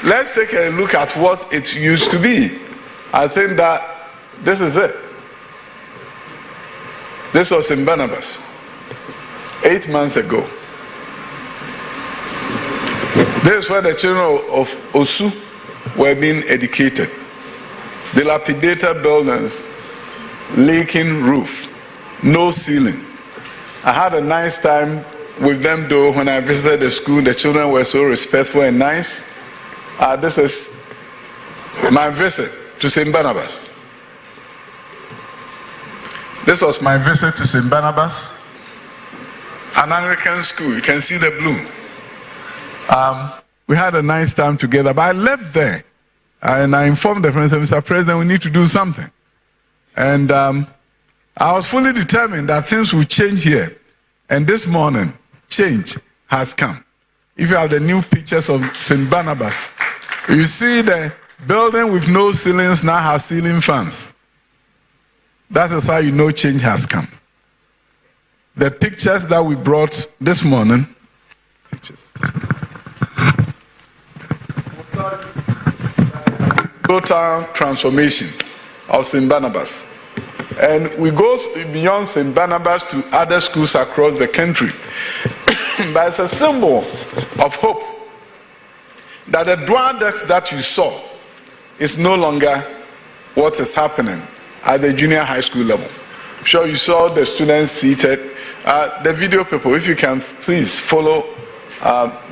let's take a look at what it used to be. I think that this is it. This was in Barnabas 8 months ago. This is where the children of Osu were being educated. Dilapidated buildings, leaking roof, no ceiling. I had a nice time with them though. When I visited the school, the children were so respectful and nice. This is my visit to St. Barnabas. This was my visit to St. Barnabas, an Anglican school. You can see the blue. We had a nice time together, but I left there and I informed the president, Mr. President, we need to do something. And I was fully determined that things will change here. And this morning, change has come. If you have the new pictures of St. Barnabas, you see the building with no ceilings now has ceiling fans. That is how you know change has come. The pictures that we brought this morning, total transformation of St. Barnabas. And we go beyond St. Barnabas to other schools across the country. But it's a symbol of hope that the dual desk that you saw is no longer what is happening at the junior high school level. I'm sure you saw the students seated. The video people, if you can please follow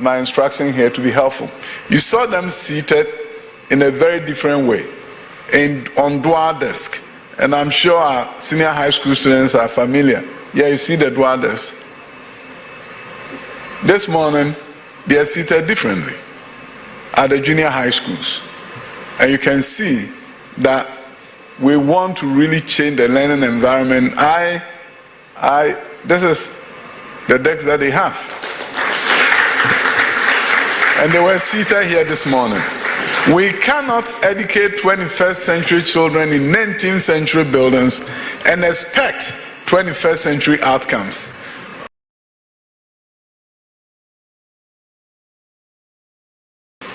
my instruction here to be helpful. You saw them seated in a very different way on dual desk. And I'm sure our senior high school students are familiar. Yeah, you see the dual desk. This morning, they are seated differently at the junior high schools. And you can see that we want to really change the learning environment. This is the desk that they have. And they were seated here this morning. We cannot educate 21st century children in 19th century buildings and expect 21st century outcomes.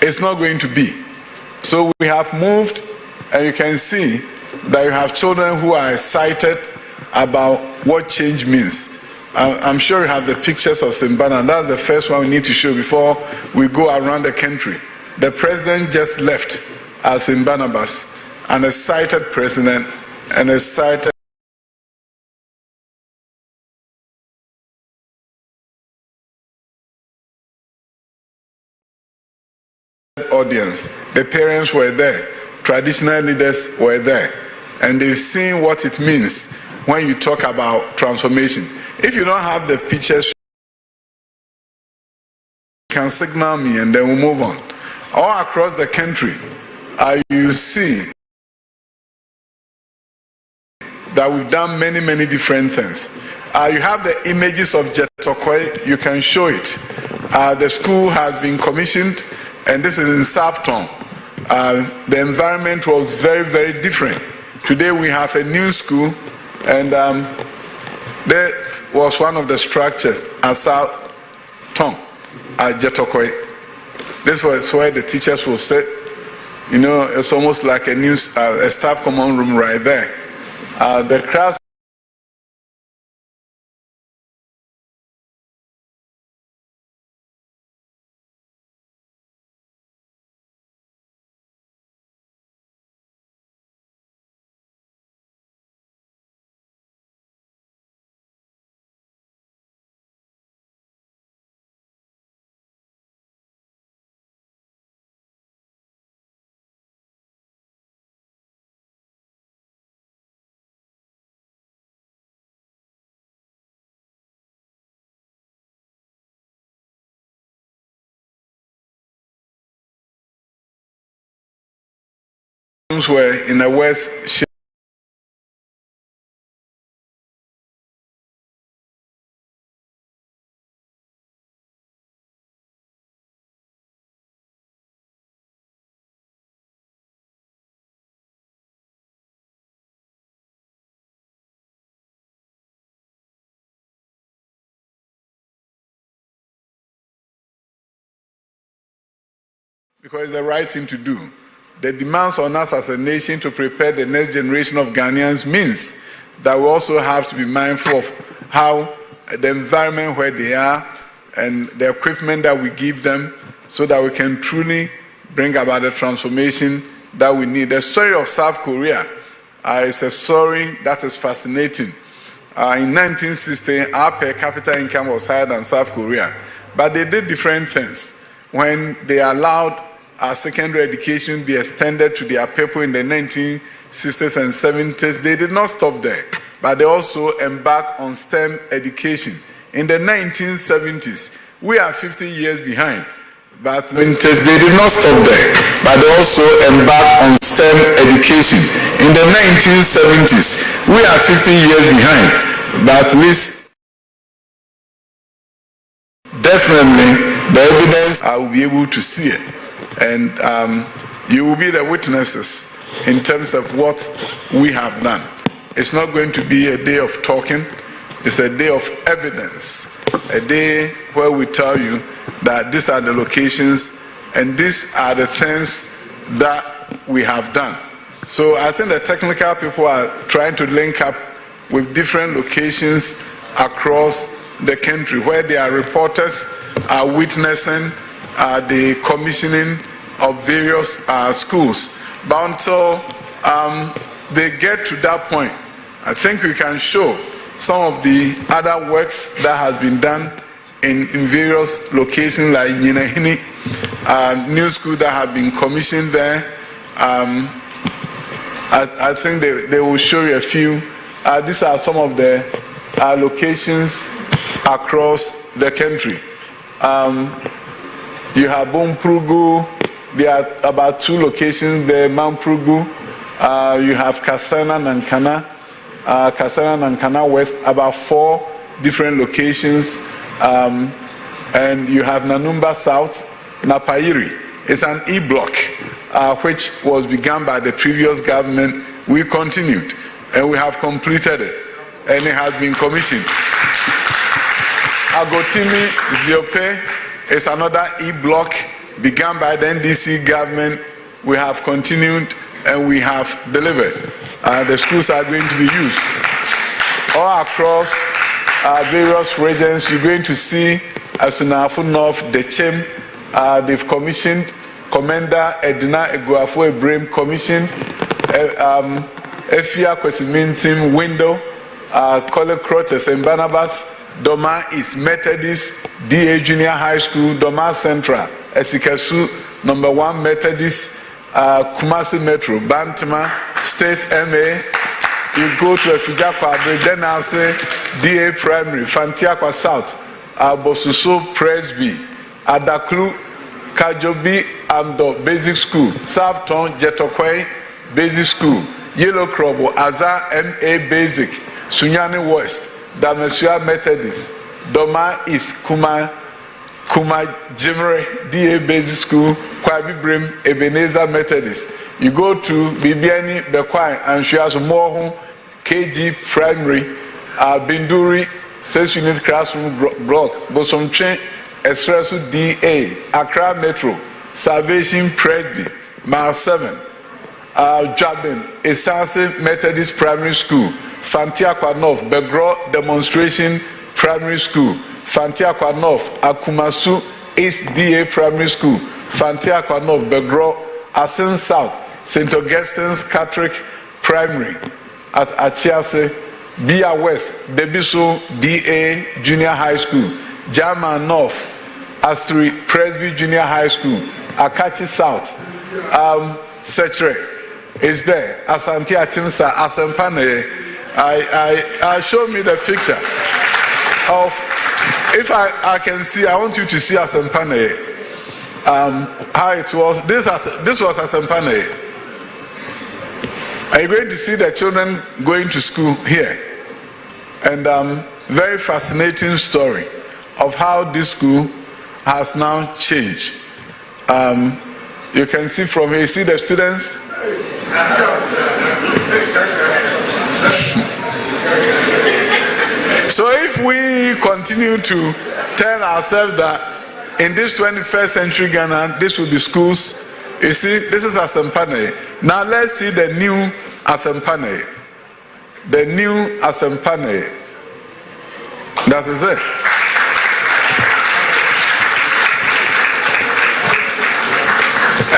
It's not going to be. So we have moved, and you can see that you have children who are excited about what change means. I'm sure you have the pictures of St. Barnabas. That's the first one we need to show before we go around the country. The president just left at St. Barnabas, an excited president, an excited audience. The parents were there, traditional leaders were there, and they've seen what it means when you talk about transformation. If you don't have the pictures, you can signal me and then we'll move on. All across the country, you see that we've done many, many different things. You have the images of Jetokwe, you can show it. The school has been commissioned, and this is in Southton. The environment was very, very different. Today we have a new school, and this was one of the structures at Southton, at Jetokwe. This was where the teachers will sit. You know, it's almost like a staff common room right there. The class were in the west. because it's the right thing to do. The demands on us as a nation to prepare the next generation of Ghanaians means that we also have to be mindful of how the environment where they are and the equipment that we give them so that we can truly bring about the transformation that we need. The story of South Korea is a story that is fascinating. In 1960, our per capita income was higher than South Korea, but they did different things. When they allowed secondary education be extended to their people in the 1960s and 70s, they did not stop there, but they also embarked on STEM education. In the 1970s, we are 50 years behind, but they did not stop there, but they also embarked on STEM education. In the 1970s, we are 50 years behind, but at least definitely the evidence I will be able to see it, and you will be the witnesses in terms of what we have done. It's not going to be a day of talking, it's a day of evidence, a day where we tell you that these are the locations and these are the things that we have done. So I think the technical people are trying to link up with different locations across the country where their reporters are witnessing the commissioning of various schools. But until they get to that point, I think we can show some of the other works that has been done in various locations like Nyinahini, new school that have been commissioned there. I think they will show you a few. These are some of the locations across the country. You have Bomprugu, there are about 2 locations there, Mamprugu, you have Kasana and Kana West, about 4 different locations, and you have Nanumba South, Napairi. It's an E-block, which was begun by the previous government. We continued, and we have completed it, and it has been commissioned. Agotimi Ziope is another E-block begun by the NDC government. We have continued and we have delivered. The schools are going to be used all across various regions. You're going to see Asunafu North, the Chem, they've commissioned. Commander Edina Eguafo Ibrahim commissioned. Efia Kwesimintim Window, Kole Crotes and Barnabas. Doma is Methodist, DA Junior High School, Doma Central, Esikasu, number 1 Methodist, Kumasi Metro, Bantama, State MA. You go to Efijakwa, then I'll say DA Primary, Fantiakwa South, Bosuso Presby, Adaklu, Kajobi Amdo Basic School, Southton Jetokwe Basic School, Yellow Krobo, Azar MA Basic, Sunyani West, Damesua Methodist, Doma East, Kuma Jimre, DA Basic School, Kwabi Brim, Ebenezer Methodist. You go to Bibiani, Bekwai, and Shiazu Mohun, KG Primary, Binduri, 6 unit classroom block, Bosomche, Espresso DA, Accra Metro, Salvation Presby, Mile 7, Jabin, Esase Methodist Primary School, Fantiakwa North, Begro Demonstration Primary School, Fantiakwa North, Akumasu East DA Primary School, Fantiakwa North, Begro, Asin South, St. Augustine's Catholic Primary at Achiase, Bia West, Debiso DA Junior High School, Jama North, Asri Presby Junior High School, Akachi South, Setre is there, Asante Achinsa, Asempane. I show me the picture of, if I can see, I want you to see Asempane, how it was. This was Asempane. Are you going to see the children going to school here? And very fascinating story of how this school has now changed. You can see from here, see the students? So if we continue to tell ourselves that in this 21st century Ghana, this will be schools. You see, this is Asempane. Now let's see the new Asempane. The new Asempane. That is it.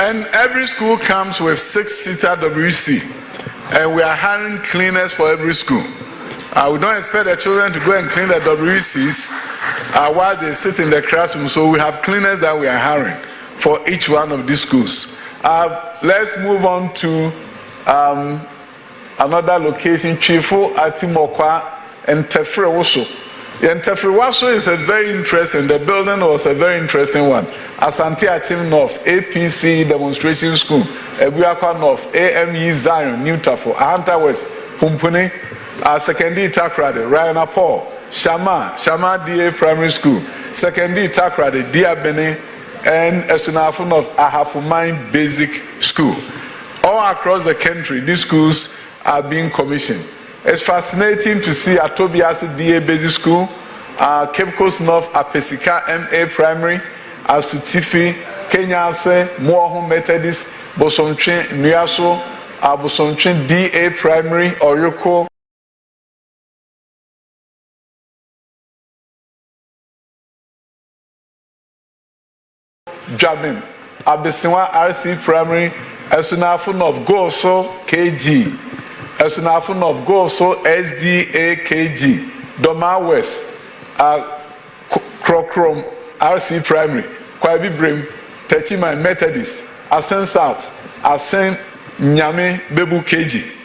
And every school comes with 6-seater WC. And we are hiring cleaners for every school. We don't expect the children to go and clean the WCs while they sit in the classroom. So we have cleaners that we are hiring for each one of these schools. Let's move on to another location, Chifu Atimokwa and Tefrewoso. And Tefrewoso is a very interesting, the building was a very interesting one. Asante Atim North, APC Demonstration School, Ebuakwa North, AME Zion, New Tafo, Ahanta West, Pumpuni, Secondary Takrade, Ryan Paul, Shama DA Primary School, Secondary Takrade, Diabene, and Esunafun of Ahafumai Basic School. All across the country, these schools are being commissioned. It's fascinating to see Atobiasi DA Basic School, Cape Coast North Apesika MA Primary, Asutifi, Kenyase, Moahu Methodist, Bosomtrin Nuaso, Bosomtrin DA Primary, Oyoko, Jabin, Abesinwa RC Primary, Esunafun of Goso KG, Esunafun of Goso SDA KG, Doma West, Krokrom RC Primary, Kwabi Brim, Techiman Methodist, Asen South, Asen Nyame Bebu KG.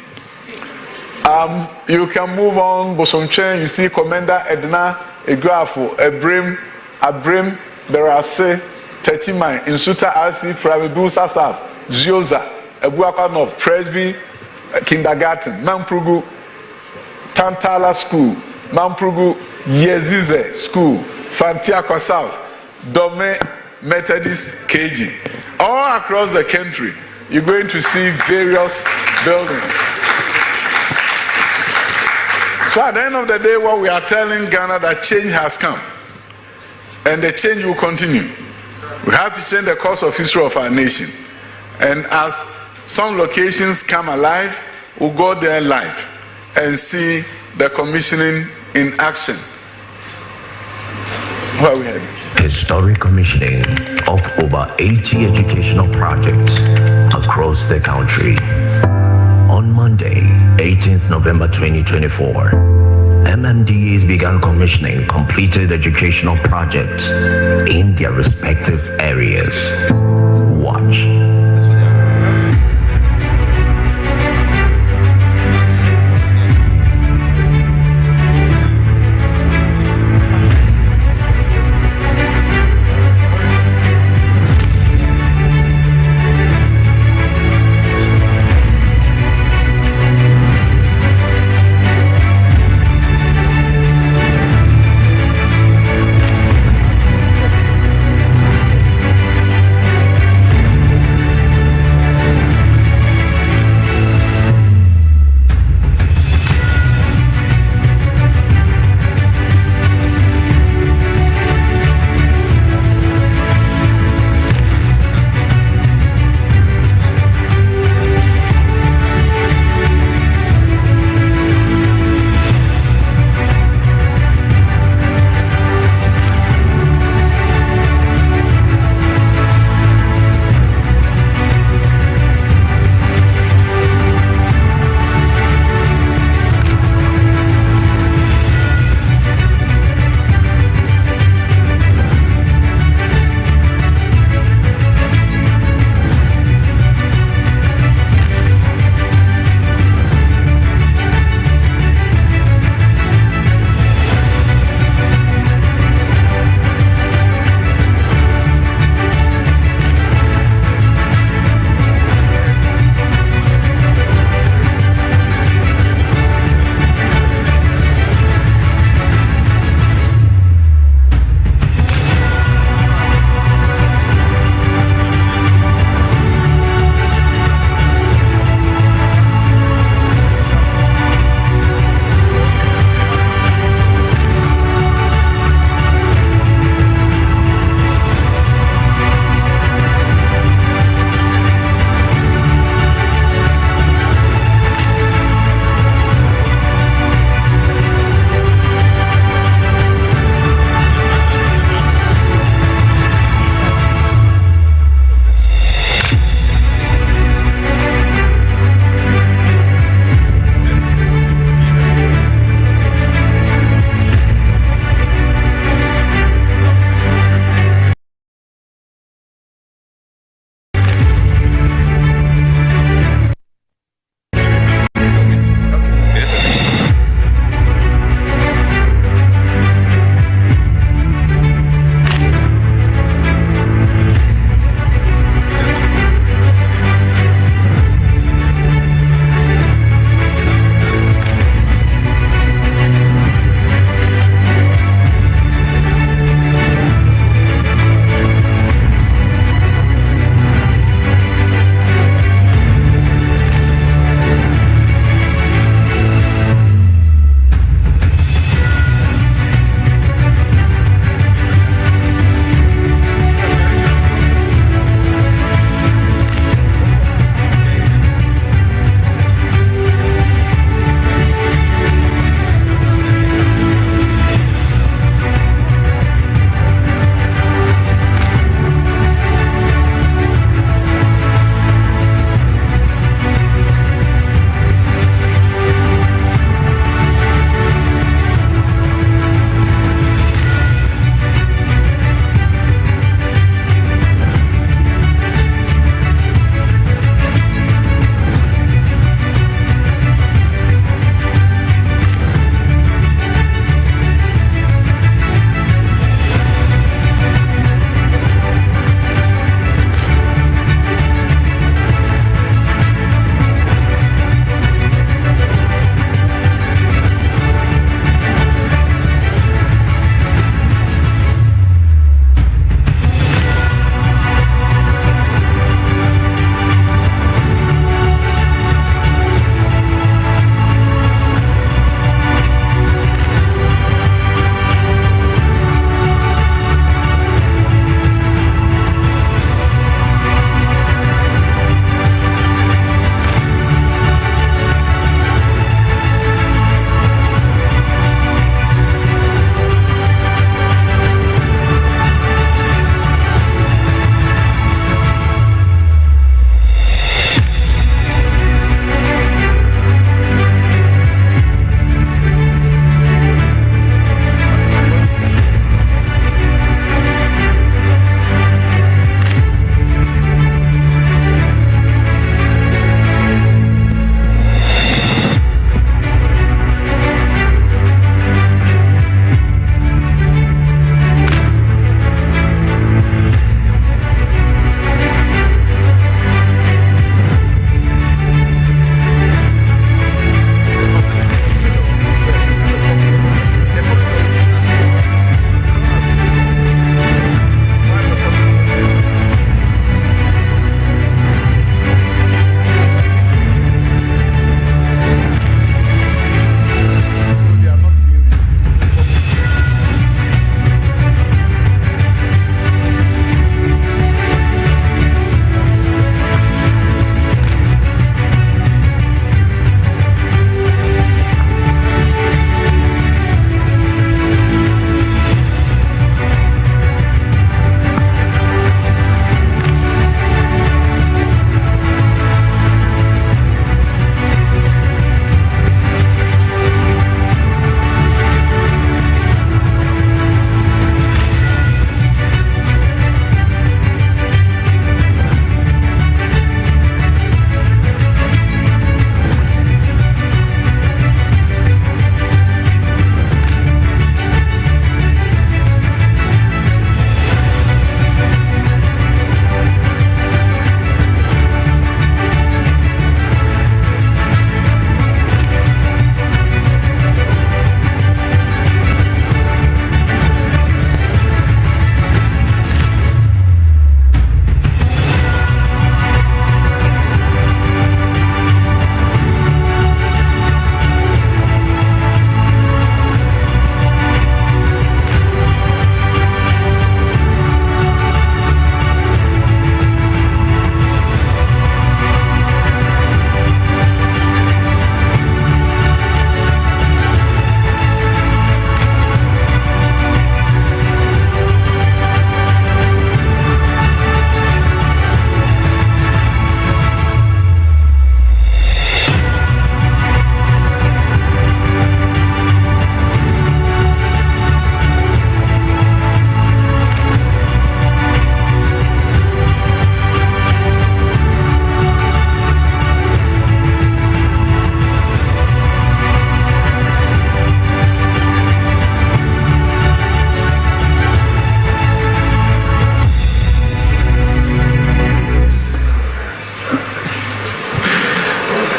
You can move on, Bosomchen, you see Commander Edna Egrafo, Abrim, Berase, Techiman, Insuta RC Primary, Busa South, Zioza, Ebuakwa North, Presby, Kindergarten, Mamprugu, Tantala School, Mamprugu, Yezize School, Fantiakwa South, Dome Methodist KG. All across the country, you're going to see various buildings. So at the end of the day, what we are telling Ghana that change has come. And the change will continue. We have to change the course of history of our nation. And as some locations come alive, we'll go there live and see the commissioning in action. Where are we heading? Historic commissioning of over 80 educational projects across the country. On Monday, 18th November 2024, MMDAs began commissioning completed educational projects in their respective areas. Watch.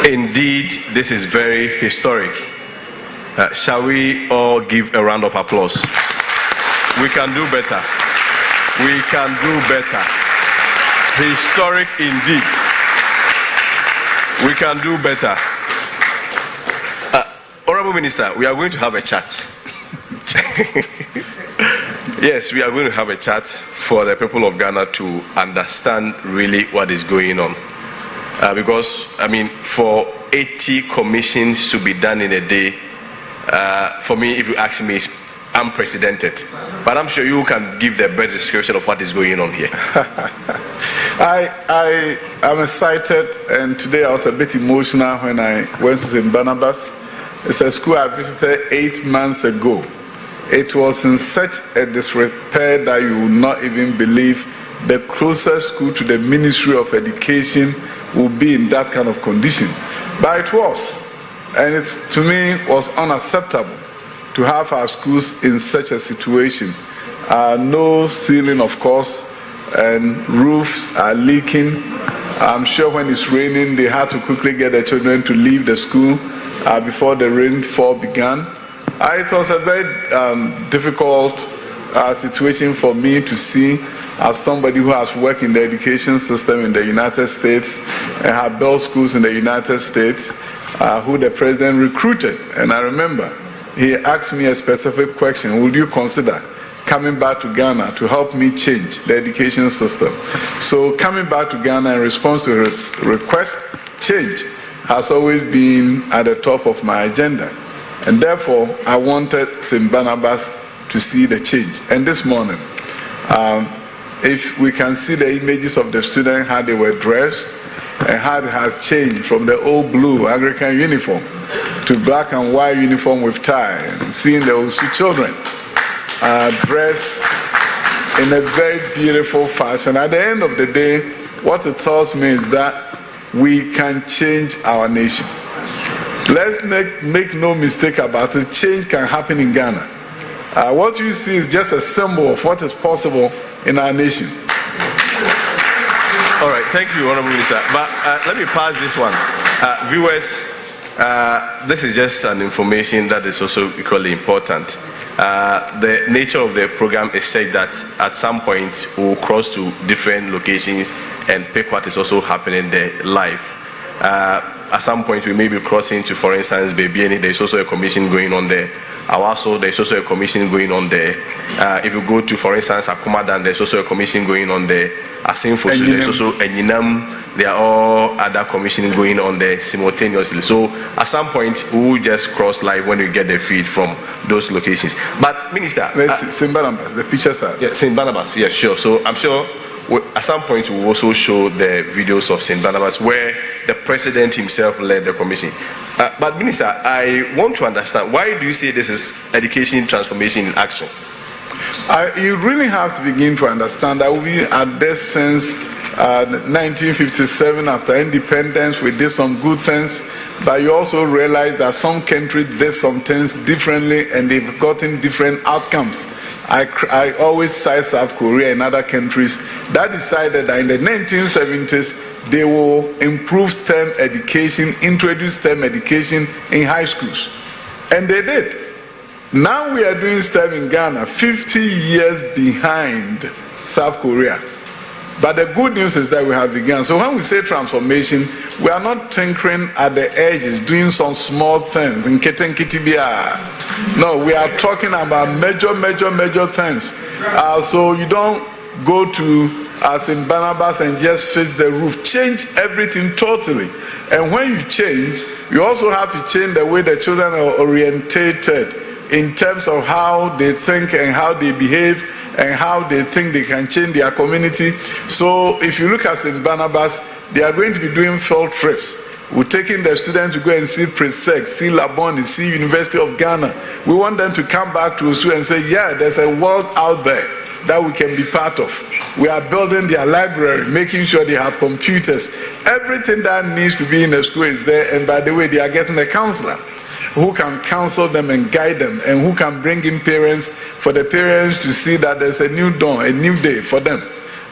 Indeed, this is very historic. Shall we all give a round of applause? We can do better. We can do better. Historic indeed. We can do better. Honorable Minister, we are going to have a chat. Yes, we are going to have a chat for the people of Ghana to understand really what is going on. Because, I mean, for 80 commissions to be done in a day, for me, if you ask me, it's unprecedented. But I'm sure you can give the best description of what is going on here. I am excited, and today I was a bit emotional when I went to St. Barnabas. It's a school I visited 8 months ago. It was in such a disrepair that you would not even believe the closest school to the Ministry of Education would be in that kind of condition. But it was. And it, to me, was unacceptable to have our schools in such a situation. No ceiling, of course, and roofs are leaking. I'm sure when it's raining, they had to quickly get the children to leave the school before the rainfall began. It was a very difficult situation for me to see, as somebody who has worked in the education system in the United States and have built schools in the United States, who the president recruited. And I remember he asked me a specific question: would you consider coming back to Ghana to help me change the education system? So coming back to Ghana in response to his request, change has always been at the top of my agenda. And therefore, I wanted St. Barnabas to see the change. And this morning, if we can see the images of the students, how they were dressed, and how it has changed from the old blue Anglican uniform to black and white uniform with tie, and seeing the Osu children dressed in a very beautiful fashion. At the end of the day, what it tells me is that we can change our nation. Let's make no mistake about it, change can happen in Ghana. What you see is just a symbol of what is possible in our nation. All right, thank you, Honorable Minister. But let me pass this one. Viewers, this is just an information that is also equally important. The nature of the program is said that at some point we'll cross to different locations and pick what is also happening there live. At some point we may be crossing to, for instance, Baby, there's also a commission going on there. Awaso, there's also a commission going on there. If you go to, for instance, Akumadan, there's also a commission going on there. Asinfosu, there's also Enyinam. There are all other commissions going on there simultaneously. So at some point we will just cross live when we get the feed from those locations. But Minister, St. Barnabas, the pictures are. Yeah, St. Barnabas, yeah, sure. So I'm sure at some point we will also show the videos of St. Barnabas where the president himself led the commission. But Minister, I want to understand, why do you say this is education transformation in action? You really have to begin to understand that we at this since 1957, after independence, we did some good things, but you also realize that some countries did some things differently and they've gotten different outcomes. I always cite South Korea and other countries that decided that in the 1970s they will improve STEM education, introduce STEM education in high schools. And they did. Now we are doing STEM in Ghana 50 years behind South Korea. But the good news is that we have begun. So when we say transformation, we are not tinkering at the edges, doing some small things. No, we are talking about major things. So you don't go to St. Barnabas and just fix the roof. Change everything totally. And when you change, you also have to change the way the children are orientated in terms of how they think and how they behave and how they think they can change their community. So if you look at St. Barnabas, they are going to be doing field trips. We're taking the students to go and see Presec, see Labone, see University of Ghana. We want them to come back to Osu and say, yeah, there's a world out there that we can be part of. We are building their library, making sure they have computers. Everything that needs to be in the school is there. And by the way, they are getting a counselor who can counsel them and guide them, and who can bring in parents, for the parents to see that there's a new dawn, a new day for them.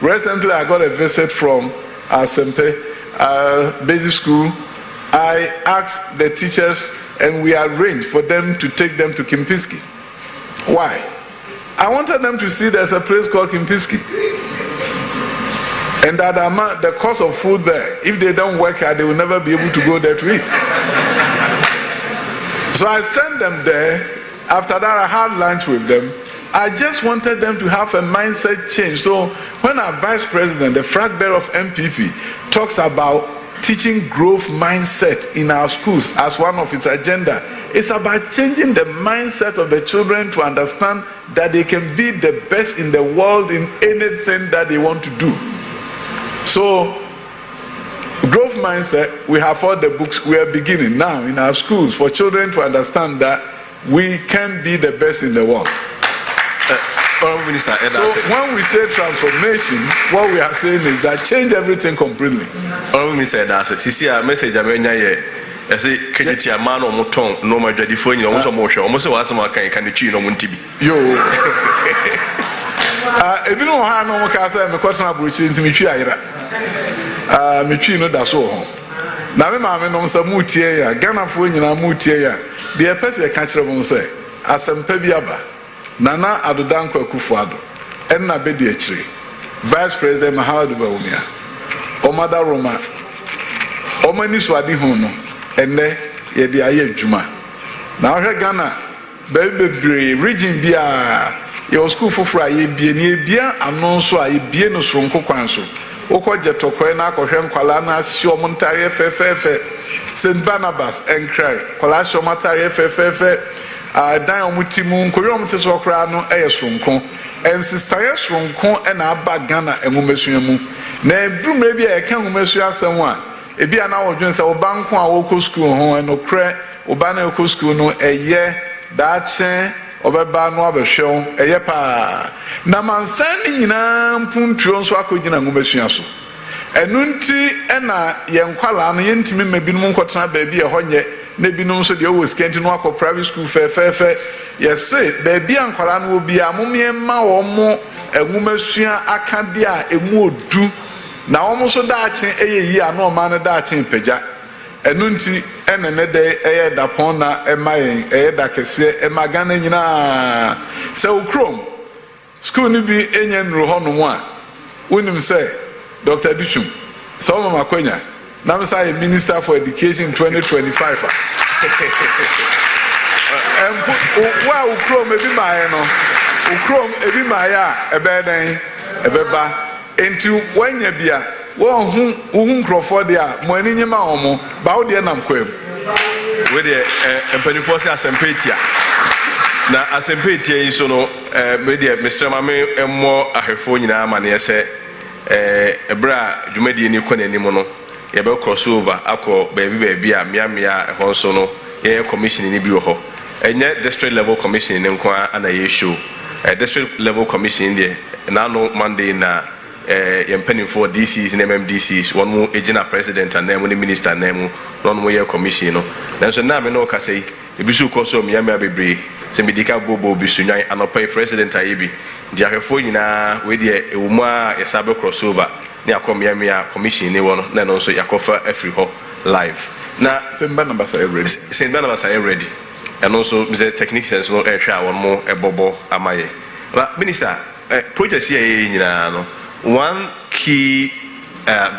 Recently, I got a visit from Sempe Basic School, I asked the teachers and we arranged for them to take them to Kimpiski. Why? I wanted them to see there's a place called Kimpiski. And that the cost of food there, if they don't work hard, they will never be able to go there to eat. So I sent them there. After that, I had lunch with them. I just wanted them to have a mindset change. So when our vice president, the flag bearer of MPP, talks about teaching growth mindset in our schools as one of its agenda, it's about changing the mindset of the children to understand that they can be the best in the world in anything that they want to do. So, growth mindset, we have all the books. We are beginning now in our schools for children to understand that we can be the best in the world. Minister, so when we say transformation, what we are saying is that change everything completely. Minister, that's it. See, a message I mean, I say, can you tell a man or moton, no more ready for you, almost motion, almost was some kind of cheat on TV. Yo, if you know how no more can say, I'm a question about which is Michira. Michino, that's all. Now, I'm on some mutia, Ghana for you, mutia. The person catch them say, as I'm Pebiaba. Nana Adodankwa Kufuado, Enna Bediachri, Vice President Mahadu Baumia, Omada Roma, Omani Swadi Hono, Ene Yedi Aye Juma. Now, Ghana, Baby Region Bia, your school for Fry, Bia, and non so I be no Sonko Quanso, Oko Jetoquena, Kohem Kalana, Shomontari FFF, St. Barnabas, and Cry, Kolasho Matari FFF. Dan omutimu koyom teso kra no eyesronko ensistaya sronko e na aba Ghana enwumesua mu na edumre bia e kan nwumesua asem a e bia na wodwen se oba nko a woko school ho no kre oba na woko school no eye da chen obeba no abehwew eye pa na mansan ni nyina mpuntuo nso akogina nwumesua so enunti e na ye nkwala no ye ntimi mabinum nkotena ba bia ho nye na binom so de o skenti no akọ private school fe yes say ba bia nkwala no obi amomie ma wo mo enwumasua akade a emu odu na wo so daache eyeyi a no ma no daache pagya enunti enene de eye da pon na emayen eye da kese emagana nyina se ukrom school ni bi enye nro ho no a wonim say Dr. Bichum so mama kwanya now say Minister for Education 2025. Wow, Ukrom ebi my no. Ukrom ebi my ebeden ebeba. Into when you bia, wo hu Crawford dia, mo ani nyema omo, ba wo de nam kwam. We de empanifo se asempetia. Na asempetia yi so no me de Mr. Mame emmo ahefo nyina ma ne se ebra dwumadi ni kɔ n'anim no ye be crossover akɔ baby a mia ho so no ye commission ni bi wo ho enye district level commission ni nko ana ye show district level commission there na no Monday na ye mpanimfo DCs na MMDCs one mo agina president and na mo minister na mo no mo ye commission no nanso na me no ka sei e bi su kɔ so mia bebre se medika bobo bi su nyan anopai president ayebi dia hefo nyina we de ewumu a yesabe crossover ni akomia commission ni wono na no so yakofa afri ho live na St. Barnabas are ready. St. Barnabas are ready and also the technicians no e hwa won mo ebobo amaye but minister project here nyina no one key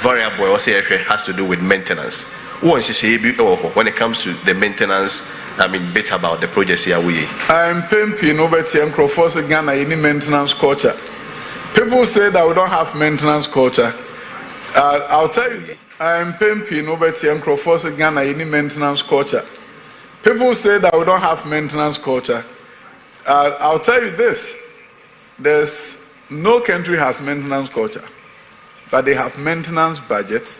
variable or say has to do with maintenance. When it comes to the maintenance, I mean, bit about the projects here we. I'm pimping over to Crawford Ghana any maintenance culture. People say that we don't have maintenance culture. I'll tell you, I'm pimping over to Crawford Ghana any maintenance culture. People say that we don't have maintenance culture. I'll tell you this: there's no country has maintenance culture, but they have maintenance budgets.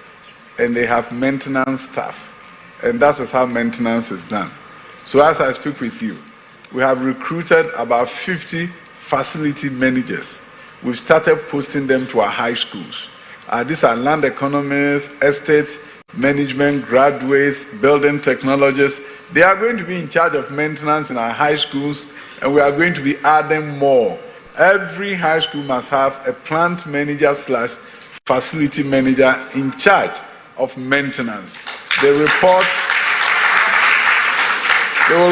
And they have maintenance staff. And that is how maintenance is done. So as I speak with you, we have recruited about 50 facility managers. We've started posting them to our high schools. These are land economists, estate management graduates, building technologists. They are going to be in charge of maintenance in our high schools, and we are going to be adding more. Every high school must have a plant manager / facility manager in charge of maintenance. they will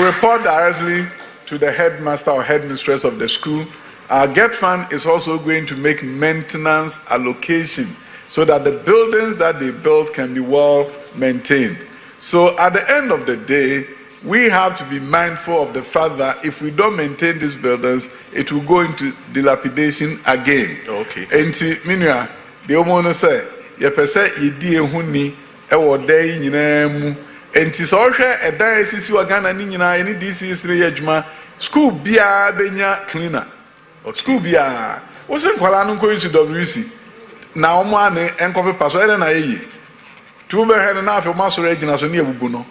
report directly to the headmaster or headmistress of the school. Our Get Fund is also going to make maintenance allocation so that the buildings that they build can be well maintained. So at the end of the day, we have to be mindful of the fact that if we don't maintain these buildings, it will go into dilapidation again. Okay. Enti minua, the omono say, ye pese yedi ehuni ewo dai nyina mu. Enti so hwe edan esisi wa Ghana ni nyina eni DC3 adwuma, school bia benya cleaner. Okay. School bia. Wo se nkwala no nko isi WC. Na omo ane enkope paso ere na yeyi. Tu be he na afi omo so regina so ne ebubu no.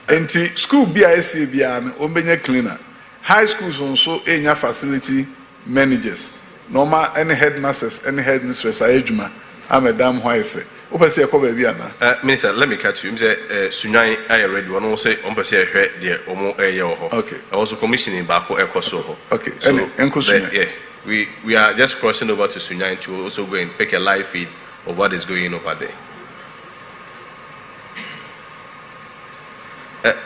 Enti school BIC bia no ombenya cleaner. High schools also enya facility managers. Normal any headmasters, any headmistress ayejuma amedam hoife. Opese e ko ba bia na. Minister, let me catch you. Me say Sunyan are ready. One say on pese ehwe de omo eye wo ho. Okay. Also commissioning back ekoso ho. Okay. So, Sunyan. yeah. We are just crossing over to Sunyan to also go and pick a live feed of what is going over there.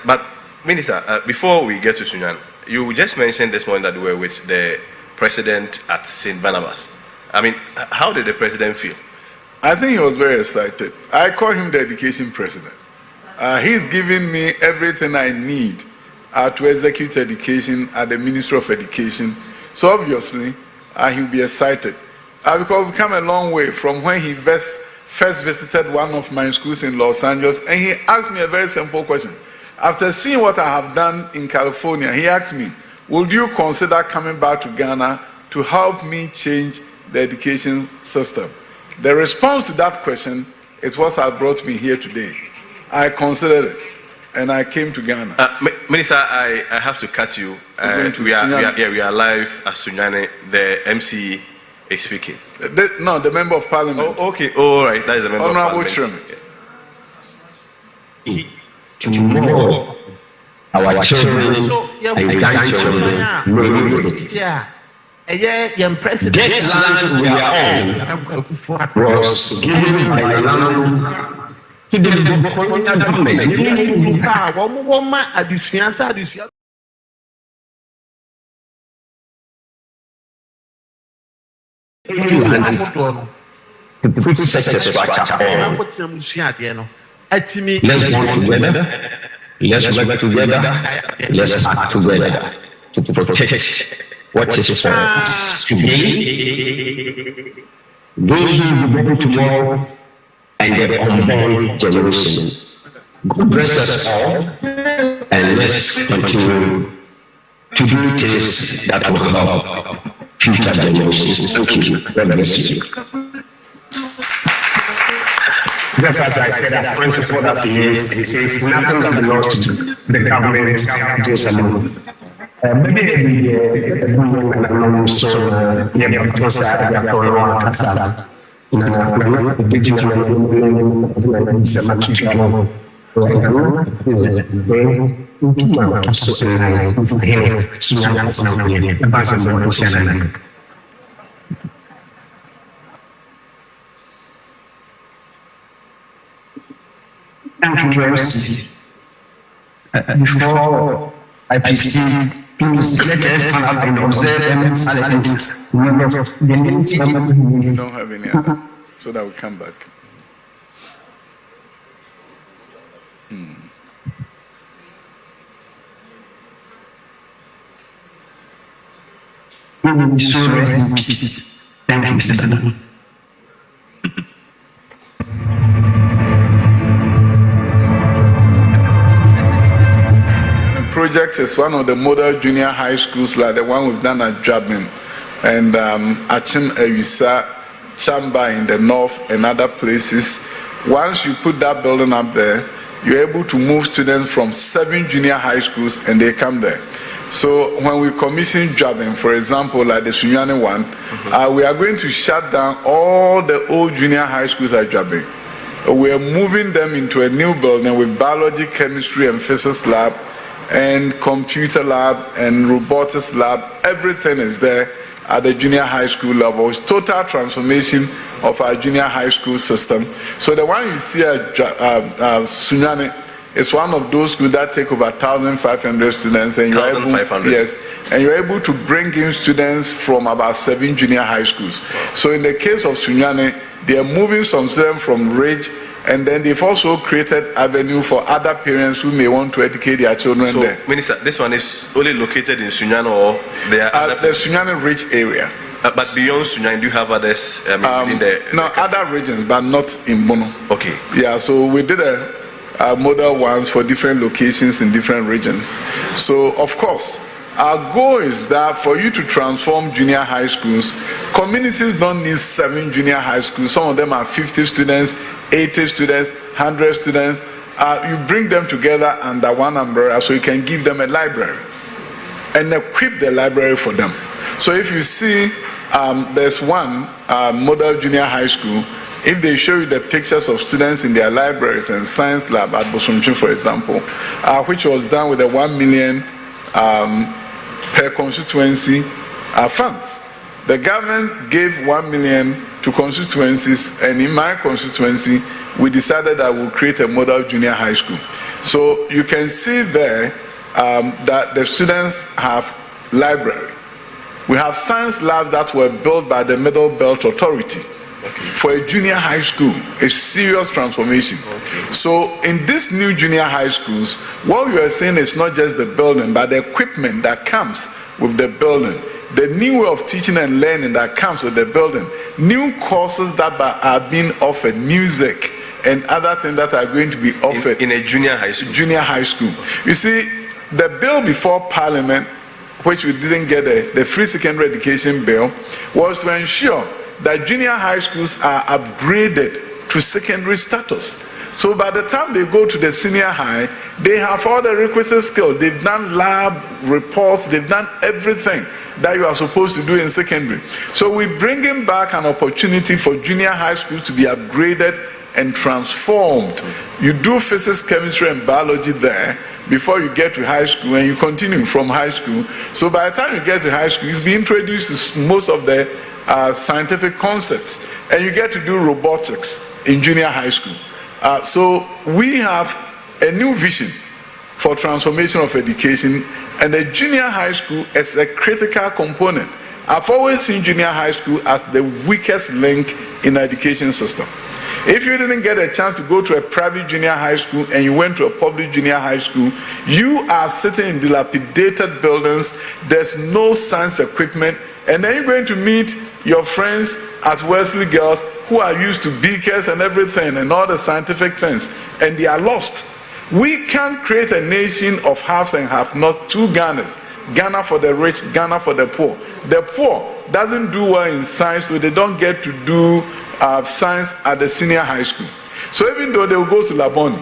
But Minister, before we get to Sunyan, you just mentioned this morning that you were with the president at St. Barnabas. I mean, how did the president feel? I think he was very excited. I call him the education president. He's giving me everything I need to execute education at the Ministry of Education. So obviously, he'll be excited. Because we've come a long way from when he first visited one of my schools in Los Angeles, and he asked me a very simple question. After seeing what I have done in California, he asked me, would you consider coming back to Ghana to help me change the education system? The response to that question is what has brought me here today. I considered it, and I came to Ghana. Minister, I have to cut you. We are live at Sunyane. The MC is speaking. The Member of Parliament. Oh, okay, all right, that is the Member of Honorable Parliament. Chairman. Tomorrow, our children and grandchildren will visit. This land we are on was given by the land to the colonial government. To put such a structure on. Let's work together. Let's work together. Let's act together to protect what is for us today, those who will be born tomorrow, and the unborn generation. God bless us all, and let's continue to do things that will help future generations. Thank you. God bless you. Just as I said, as principle that he is, he says nothing that belongs to the government goes alone. Maybe the so yeah, because I have one casa. No, the big before I proceed, please let us stand and observe and silence. Remember, We don't have any other, so that we come back. we will so rest in peace. Thank you, Mr. Project is one of the model junior high schools like the one we've done at Drabin and Achim Ewisa, Chamba in the north and other places. Once you put that building up there, you're able to move students from 7 junior high schools and they come there. So when we commission Drabin, for example, like the Sunyani one, we are going to shut down all the old junior high schools at Drabin. We are moving them into a new building with biology, chemistry and physics lab, and computer lab and robotics lab. Everything is there at the junior high school level. It's total transformation of our junior high school system. So the one you see at Sunyani is one of those schools that take over 1,500 students, and you're able, yes, and you're able to bring in students from about 7 junior high schools. So in the case of Sunyani, they are moving some students from Ridge, and then they've also created avenue for other parents who may want to educate their children there. Minister, this one is only located in Sunyani, or there are the Sunyani Ridge area. But beyond Sunyani, do you have others in the other regions, but not in Bono. Okay. Yeah, so we did a model ones for different locations in different regions. So, of course, our goal is that for you to transform junior high schools, communities don't need 7 junior high schools. Some of them are 50 students, 80 students, 100 students. You bring them together under one umbrella so you can give them a library and equip the library for them. So if you see there's one model junior high school, if they show you the pictures of students in their libraries and science lab at Bosomchi, for example, which was done with a 1 million per constituency funds. The government gave 1 million to constituencies, and in my constituency, we decided that we'll create a model junior high school. So you can see there that the students have library. We have science labs that were built by the Middle Belt Authority. For a junior high school, a serious transformation. So in these new junior high schools, what we are saying is not just the building, but the equipment that comes with the building, the new way of teaching and learning that comes with the building, new courses that are being offered, music and other things that are going to be offered in a junior high school. Junior high school. You see, the bill before Parliament, which we didn't get the free secondary education bill, was to ensure that junior high schools are upgraded to secondary status. So by the time they go to the senior high, they have all the requisite skills. They've done lab reports, they've done everything that you are supposed to do in secondary. So we're bringing back an opportunity for junior high schools to be upgraded and transformed. You do physics, chemistry, and biology there before you get to high school, and you continue from high school. So by the time you get to high school, you've been introduced to most of the scientific concepts, and you get to do robotics in junior high school. So we have a new vision for transformation of education, and the junior high school is a critical component. I've always seen junior high school as the weakest link in the education system. If you didn't get a chance to go to a private junior high school and you went to a public junior high school, you are sitting in dilapidated buildings, there's no science equipment, and then you're going to meet your friends at Wesley Girls who are used to beakers and everything and all the scientific things, and they are lost. We can't create a nation of haves and have-nots, 2 Ghanas, Ghana for the rich, Ghana for the poor. The poor doesn't do well in science, so they don't get to do science at the senior high school. So even though they will go to Laboni,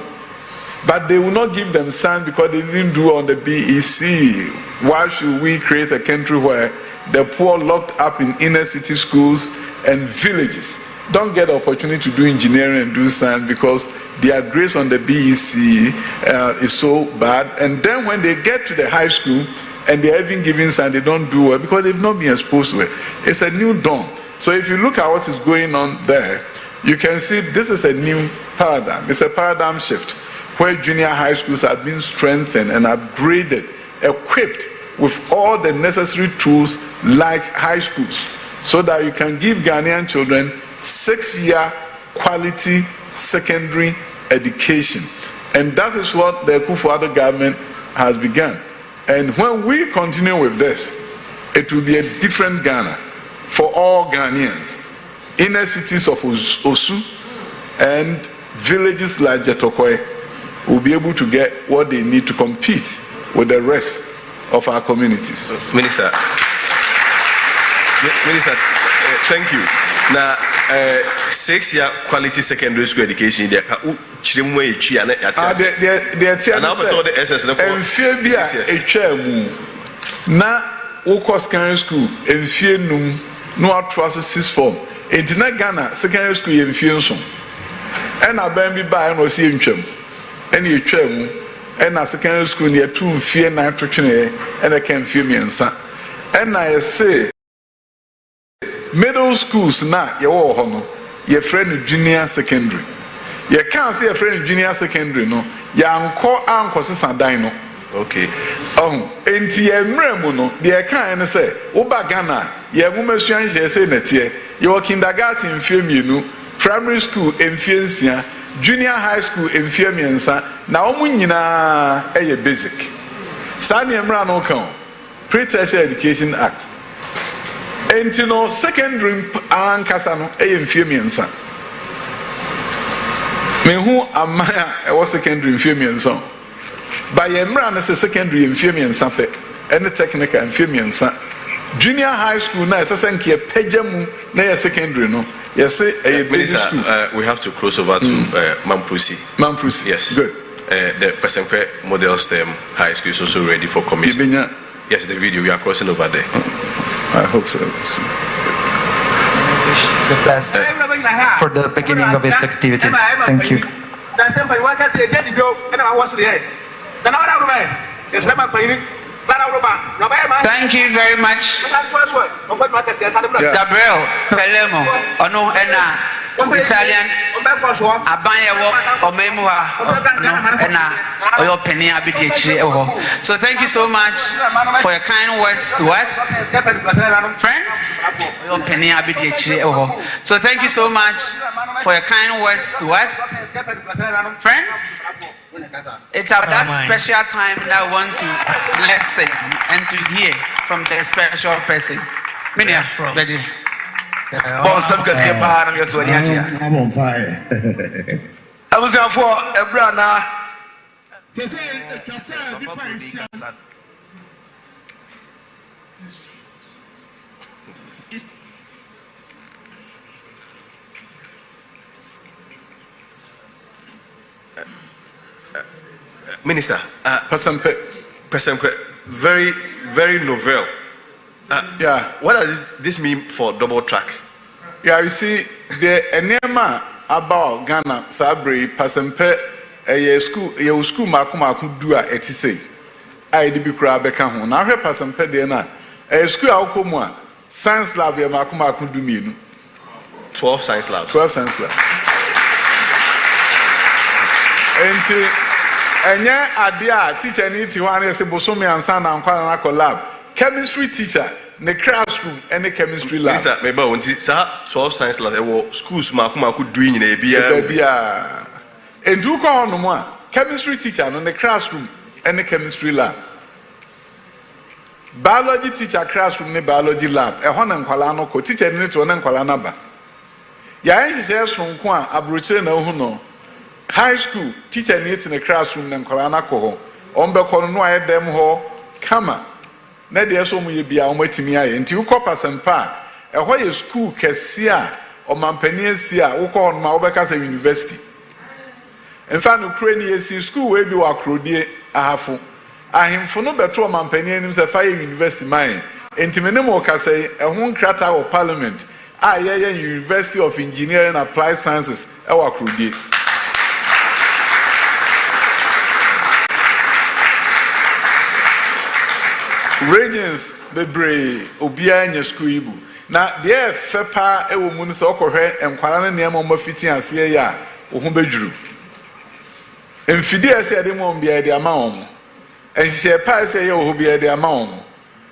but they will not give them science because they didn't do on the BEC. Why should we create a country where the poor locked up in inner city schools and villages don't get the opportunity to do engineering and do science because their grades on the BEC is so bad, and then when they get to the high school and they're even giving science, they don't do well because they've not been exposed to it. It's a new dawn. So if you look at what is going on there, you can see this is a new paradigm. It's a paradigm shift where junior high schools have been strengthened and upgraded, equipped with all the necessary tools like high schools, so that you can give Ghanaian children 6-year quality secondary education. And that is what the Akufo-Addo government has begun. And when we continue with this, it will be a different Ghana for all Ghanaians. Inner cities of Osu and villages like Jetokoe will be able to get what they need to compete with the rest of our communities. Minister, thank you. Now, 6-year quality secondary school education, there are secondary school, no trust 6 form. It's not Ghana secondary school in Fianson. And I be by no see him. And you trim, and a secondary school near 2 fear nitrogen, and I can feel me and son. And I say, middle schools now, your honor, your friend junior secondary. You can't see a friend junior secondary, no. Yanko anko sisandan no. Okay. Enti ye mremu no, de kan say, Oba Ghana, ye mumesuan say netie, your kindergarten mfie mienu, primary school mfie nsia, junior high school mfie miensa, na omu nyina eye basic. Sa ne mra no kan, Pre-Tertiary Education Act. Enti no secondary ankasa no eye mfie miensa. Me hu amaya e was secondary mfie miensa. By a man as a secondary in Femian Sape, and the technical and Femian Sa. Junior high school, now, as I think a Pejamu, nay, a secondary, no. Yes, a Minister, we have to cross over to Mampusi. Mampusi, yes. Good. The Pesempe Model STEM High School is also ready for commission. Yes, the video, we are crossing over there. I hope so. The best for the beginning of its activities. Thank you. Thank you very much. Gabriel Pelemo, Ono Ena, Italian, Abanyawo, Omemua, Ena, Oyo Penny Abidichi. So thank you so much for your kind words to us, friends. Oyo Penny Abidichi. So thank you so much for your kind words to us, friends. It's at that special time that I want to listen and to hear from the special person. Minia, ready. I was here for a brother. Minister, very, very novel. Yeah. What does this mean for double track? Yeah, you see, the enema about Ghana, Sabri, Pasempe, a school, your school, Makumaku Dua, etc. I did be crab a can. Now, her Pasempe, Dena, a school outcome, science lab, your Makumaku Duminu. 12 science labs. 12 science labs. And yeah, idea teacher need to one is a bosomi and son and quite lab. Chemistry teacher, the classroom, and the chemistry lab. Maybe 12 science labs, schools, Makuma could do in a beer. And do call no more chemistry teacher in the classroom and the chemistry lab. Biology teacher, classroom, the biology lab. A one and Qualano, teacher need to one Qualanaba. Yain says from Quan, Abruce no huno. High school teacher needs in the classroom and Korana Koho. Ombe Kono them ho, Kama. Nadia so may be our Metimia, and you copas and pa. A whole school Cassia or Mampania, who call Maubacas University. In fact, Ukrainian school where you are crudie, I have. I am for no better Mampanians a fire university mine. And Timinemo Casse, a home crater of parliament. I University of Engineering and Applied Sciences, our crudie. Regions bebre obia nya school ibu na de fepa ewo mu nso okohwe enkwara ne nemo mafiti ase ya ohun bedwuru emfidi ase ade mo bia de ama won enhye pa ase ya ohun bia de ama won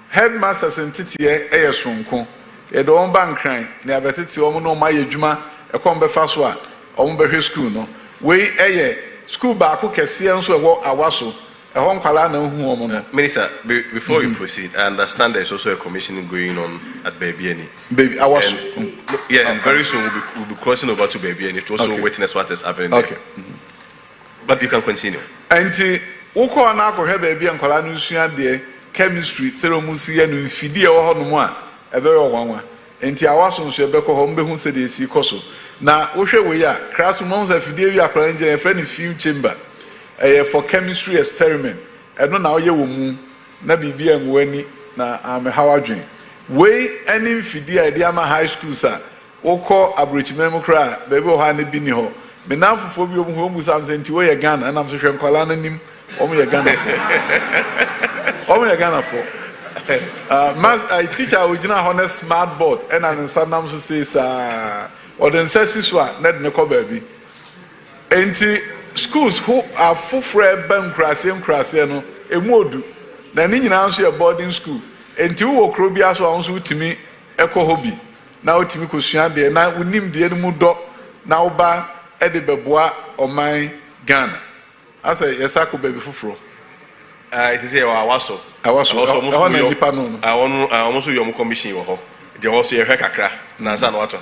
headmasters entitie eye sonko e do on bankran ne abetete o mo no ma yedwuma e kom be fa so a o mo behwe school no we eye school ba ko kese nso e wo awaso. Minister, before you proceed, I understand there's also a commissioning going on at Babyeni. Baby, I was. Yeah, very soon we'll be crossing over to Babyeni to also witness what is happening there. Okay. But you can continue. And Oko Anako have baby and Kolanusia de chemistry, Seromusia, and Fidia or Honua, a very one. And I was on Shebeko Hombe who said they see Koso. Now, Osha, we are Crasumons and Fidia Planning a friendly few chamber. For chemistry experiment. I don't know you will na bibi and weni na how dream. We any fidi idea my high school sir. Oko abridge memo cry, baby or honey bini ho. Me now for phobia who was something to wear a gun and I'm so sure Colana him. Only a gun. Only a gun for. Mas I teach our original honest smart board and an son says or the Sessua, net no baby. Enti schools who are full fred bank crasiano, a modu, then in answer a boarding school. Enti who crobia so also to me, echo hobby. Now to me, Kushan, the night we name the Edmudo, now ba Edibebois or my Ghana. I say, yes, I could baby for. It is a also almost I almost your commission. They also a hekakra, Nansan water.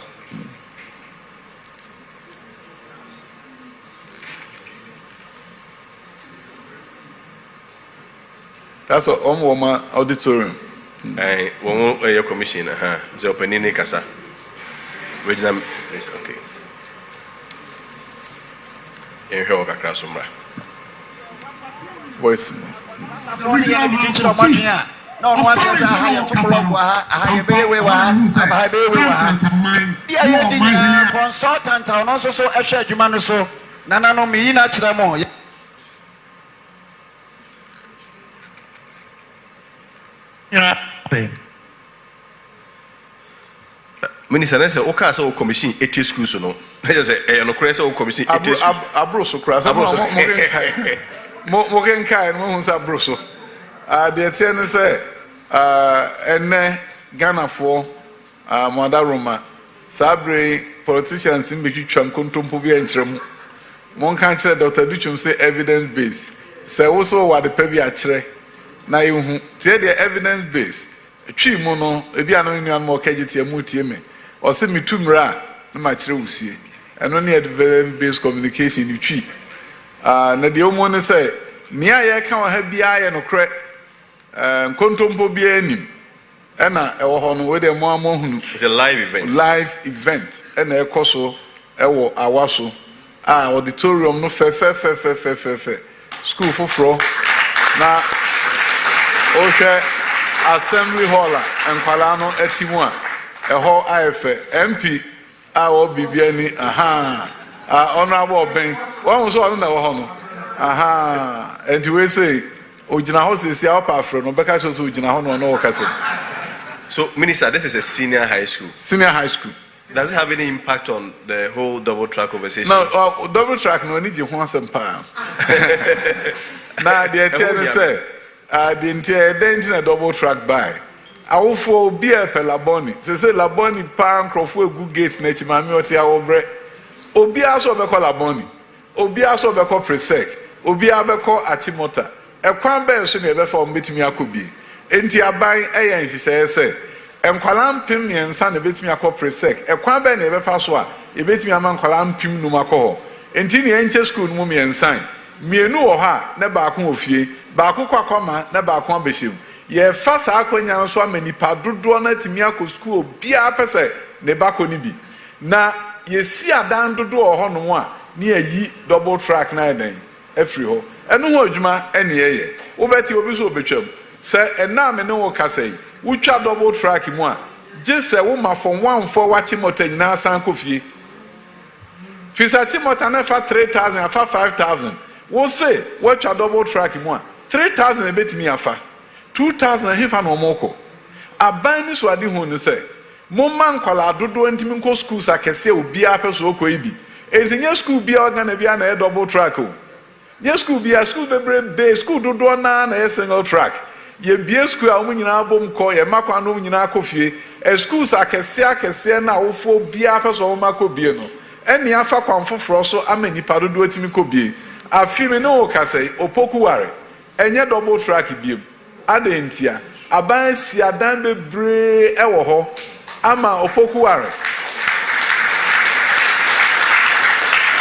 That's what woman auditorium. I won't your commission, the opening Casa. Regional is okay. In Hokakra Sumra. Voice. No one wants a higher to block, a higher baby, a high baby. Yeah, consultant, and also so a shared human so. Nana no me in a tramo. Minister, I said, okay, so commission 80 schools, no. I just say, no crazy commission 80 schools. Abroso crass. Morgan Kai, Moons Abroso. The attendant say, and Ghana for Madaroma, Sabre politicians in Bicham, Kuntumpubi and Tram. One country, Dr. Duchum say evidence based. Say also what the Pebi are. Now you tell the evidence based. Tree mono, a biano more kajiti a multi or send me to Mra, no match see, and only evidence based communication you tree. Na the woman say, near ya can't have be I and a crack, contumpo be any. Anna, or with a more it's a live event. Live event, and a coso, a wasso, auditorium, no fair. School for floor. Now, okay, Assembly Hall and Palano Etimua, a whole IFA, MP, our BBN, honorable Ben, one was on the honor. And you will say, Ojina House is the upper from Rebecca to Ojina Hono no Castle. So, Minister, this is a senior high school. Senior high school. Does it have any impact on the whole double track conversation? No, double track, no need you once and pound. Now, the attendant say, the entire dentin a double track by. I will for beer per Laboni. Say Laboni pound crofwe good gates nature mammy or bread. Obia so be call Laboni. Obia so be call Presec. Obia be call Achimota. A quan bear soon ever for meeting me a could be. Enti a buying a she say. And Qualam Pim and San a bit me a call Presec. A quan bear never fast one. A bit me a man Qualam Pim no maco. Enti the ancient school mummy and sign. Me no or ha, never a confie. Baku kwa koma na baku ambeshim. Ye fasa akwenya nso amani padodo na timiako school bia pese ne bako ni bi. Na ye si adan dodo ho no a ne ayi double track na eden afri ho. Eno ho adwuma ene ye. Wo beti obi so obetwam. Se ena me ne wo kasai. Wutwa double track mu a je se wo ma for 1 for wachi motor nyina san kofie. Fisa chi motor na fa 3000 afa 5000. Wo say watwa double track mu a 3,000 a bit me afa 2,000 a hifa no moko. A bani so adi ho ne say momman kwala dodo ntimi nko schools akese obi apeso okoibi. Entinya school bia organ bia na double track o. Ye school bia school bebre school dodo na single track. Ye bia school a umunyina abom ko ye makwa no umunyina akofie. E schools akese na ofo bia apeso o mako bie no. Eni afa kwamfoforo so amani padodo ntimi ko bie. Afime no okasai opoku ware. Enye double track biem adentia aban si adan bebre ewo ho ama opokuware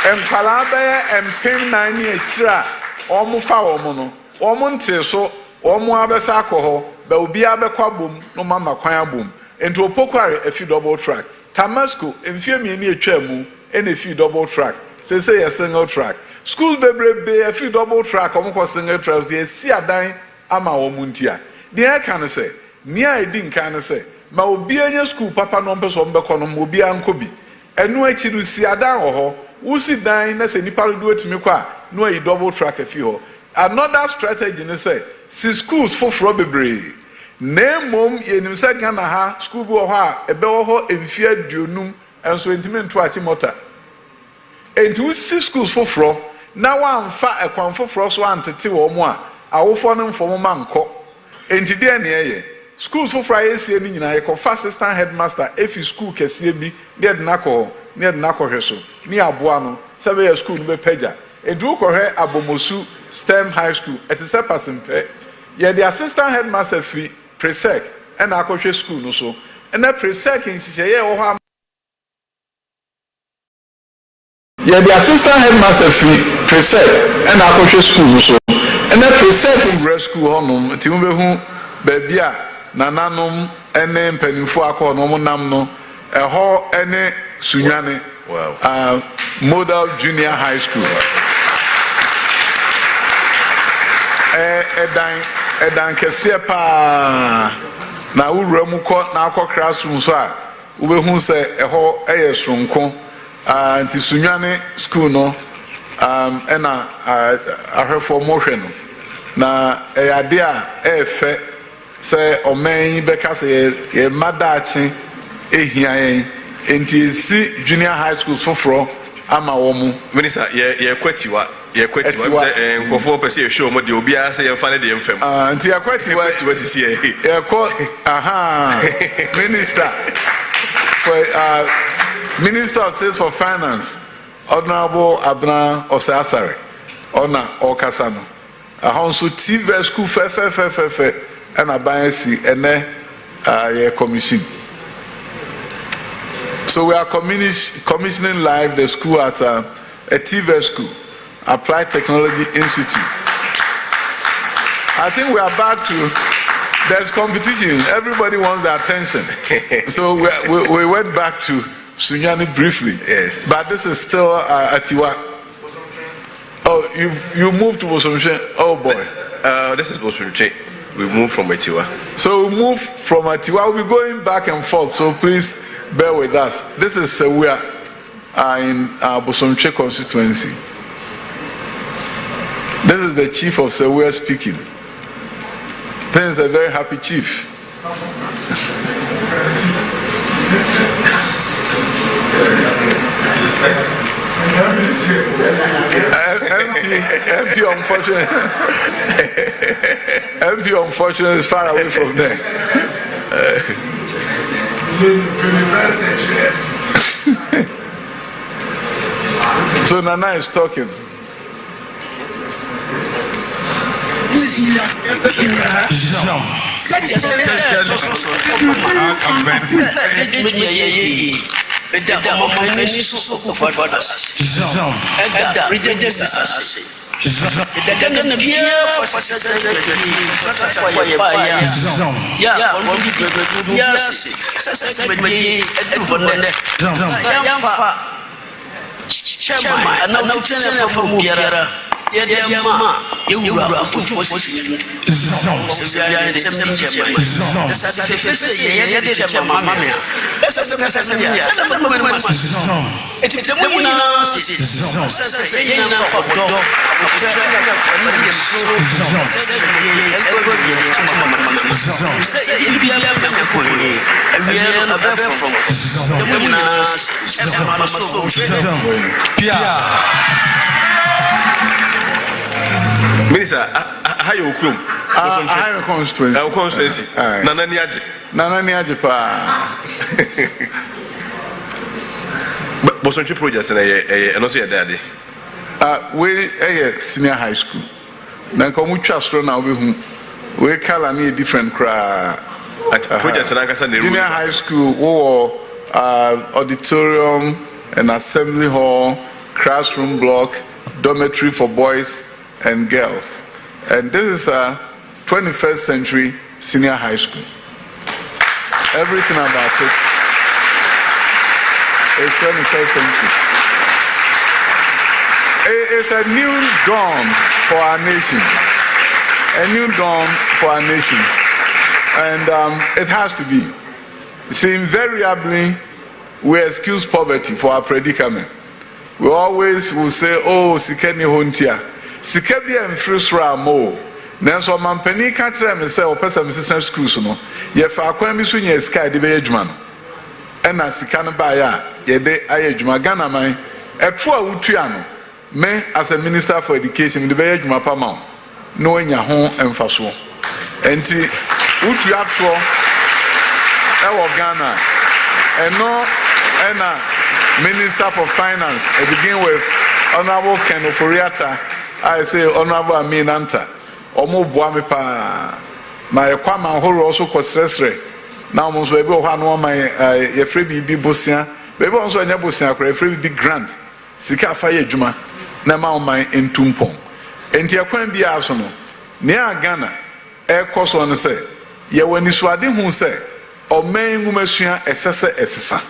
empala be empem nan ni akira omo fa omo no omo nte so omo abesa akoho be obi abekwa bom no mama kwan abom enti opokuware afi double track Tamasco emfie mi ni atwa mu ene afi double track say a single track. School bebre be a few double track omko single track dey si adan ama omuntia. Dey can say near I din can say ma obi anya school papa no mpeso mbekọ no obi anko bi. Enu achi du si adan ho wo si dan na se nipa do atimi kwa no ayi double track afi ho. Another strategy ne say si schools for bebre na mom yenim se Ghana ha school bi ho a ebe ho emfie aduonum and so intimate to Achimota. And to see schools for fro, now one fat a quan for frost one to 2 or more. I will phone them for Manco. And today, near schools for Friday, seeing I call fast assistant headmaster if you school can see me near Nako, near Nako Heso, near Buano, 7 year school, be Peja. And do correct Abomosu STEM High School at the Sepasim Pay. Yet the assistant headmaster fee, presec, and Akoshe school no so. And that presec in Sisay or yeah, the assistant headmaster fee, presec, and Akoshe school no so. And that presec in grade school honum, Timubehu, Babia, Nananum, and then Penifua, no Namno, a hall, and Sunyane, Model Junior High School. Edan kese pa na wura mu ko na akọ classroom so a wo be hu se eho sonko anti sunwane school no na ahwefo mohwe no na ade a efe se omen be ka se ye madachi ehia yen enti si junior high school foforo ama wo mu minister ye kwatiwa nkofo pese show mo de obi a say yemfa ne de yemfam anti akwatiwa sisi ye minister for minister of state for finance honorable Abna Osasare ona okasano ahonso TV school fe and abayasi ene ye commission. So we are commissioning live the school at a TV school, Applied Technology Institute. I think we are back to, there's competition. Everybody wants the attention. So we went back to Sunyani briefly. Yes. But this is still Atiwa. Oh, you moved to Bosomshe. Oh boy. This is Bosomshe. We moved from Atiwa. So we moved from Atiwa. We'll be going back and forth. So please bear with us. This is Sewia in Bosomshe constituency. This is the chief of Sewia speaking. This is a very happy chief. MP unfortunately is far away from there. So Nana is talking. Minister, how you come? I am a constituency. Nana Niaje pa. Bosonchi project na no say daddy. We senior high school. Na komu twasro na obehu. We color na different cra. Project na kasa na junior high school wo auditorium and assembly hall, classroom block, dormitory for boys and girls. And this is a 21st century senior high school. Everything about it is 21st century. It's a new dawn for our nation. A new dawn for our nation. And it has to be. You see, invariably, we excuse poverty for our predicament. We always will say, oh, Sikeni Hontia. Sikabi and Frusra Mo. Nanso mampani ka kire me say opesa me sesa school so no. Ye fa akwan bi so nya sky de be adwuma no. ɛna sika no baeɛ yɛde ayɛ adwuma Ghana man ɛto a wotua no me as a minister for education de bɛyɛ adwuma pa ma wo na wanya ho mfasoɔ enti wotua toɔ ɛwɔ Ghana ɛno ɛna Minister for Finance I begin with Honorable Ken Oforiata I say Honorable Amin Anta ɔmo boa me pa na yɛkwa ma horo also kɔsrɛsrɛ na ɔmo nso ebi wɔ hɔ ano ma yɛfrɛ bibi bosia baabi ɔmo nso anya bosia kora yɛfrɛ bibi grant sika afa yɛ adwuma na ma ɔman ntumpɔn enti ɛkwan bi a so no nea Ghana ɛkɔ so no sɛ yɛwɔ nisuade hu sɛ ɔman ngumasua ɛsɛ sɛ ɛsesa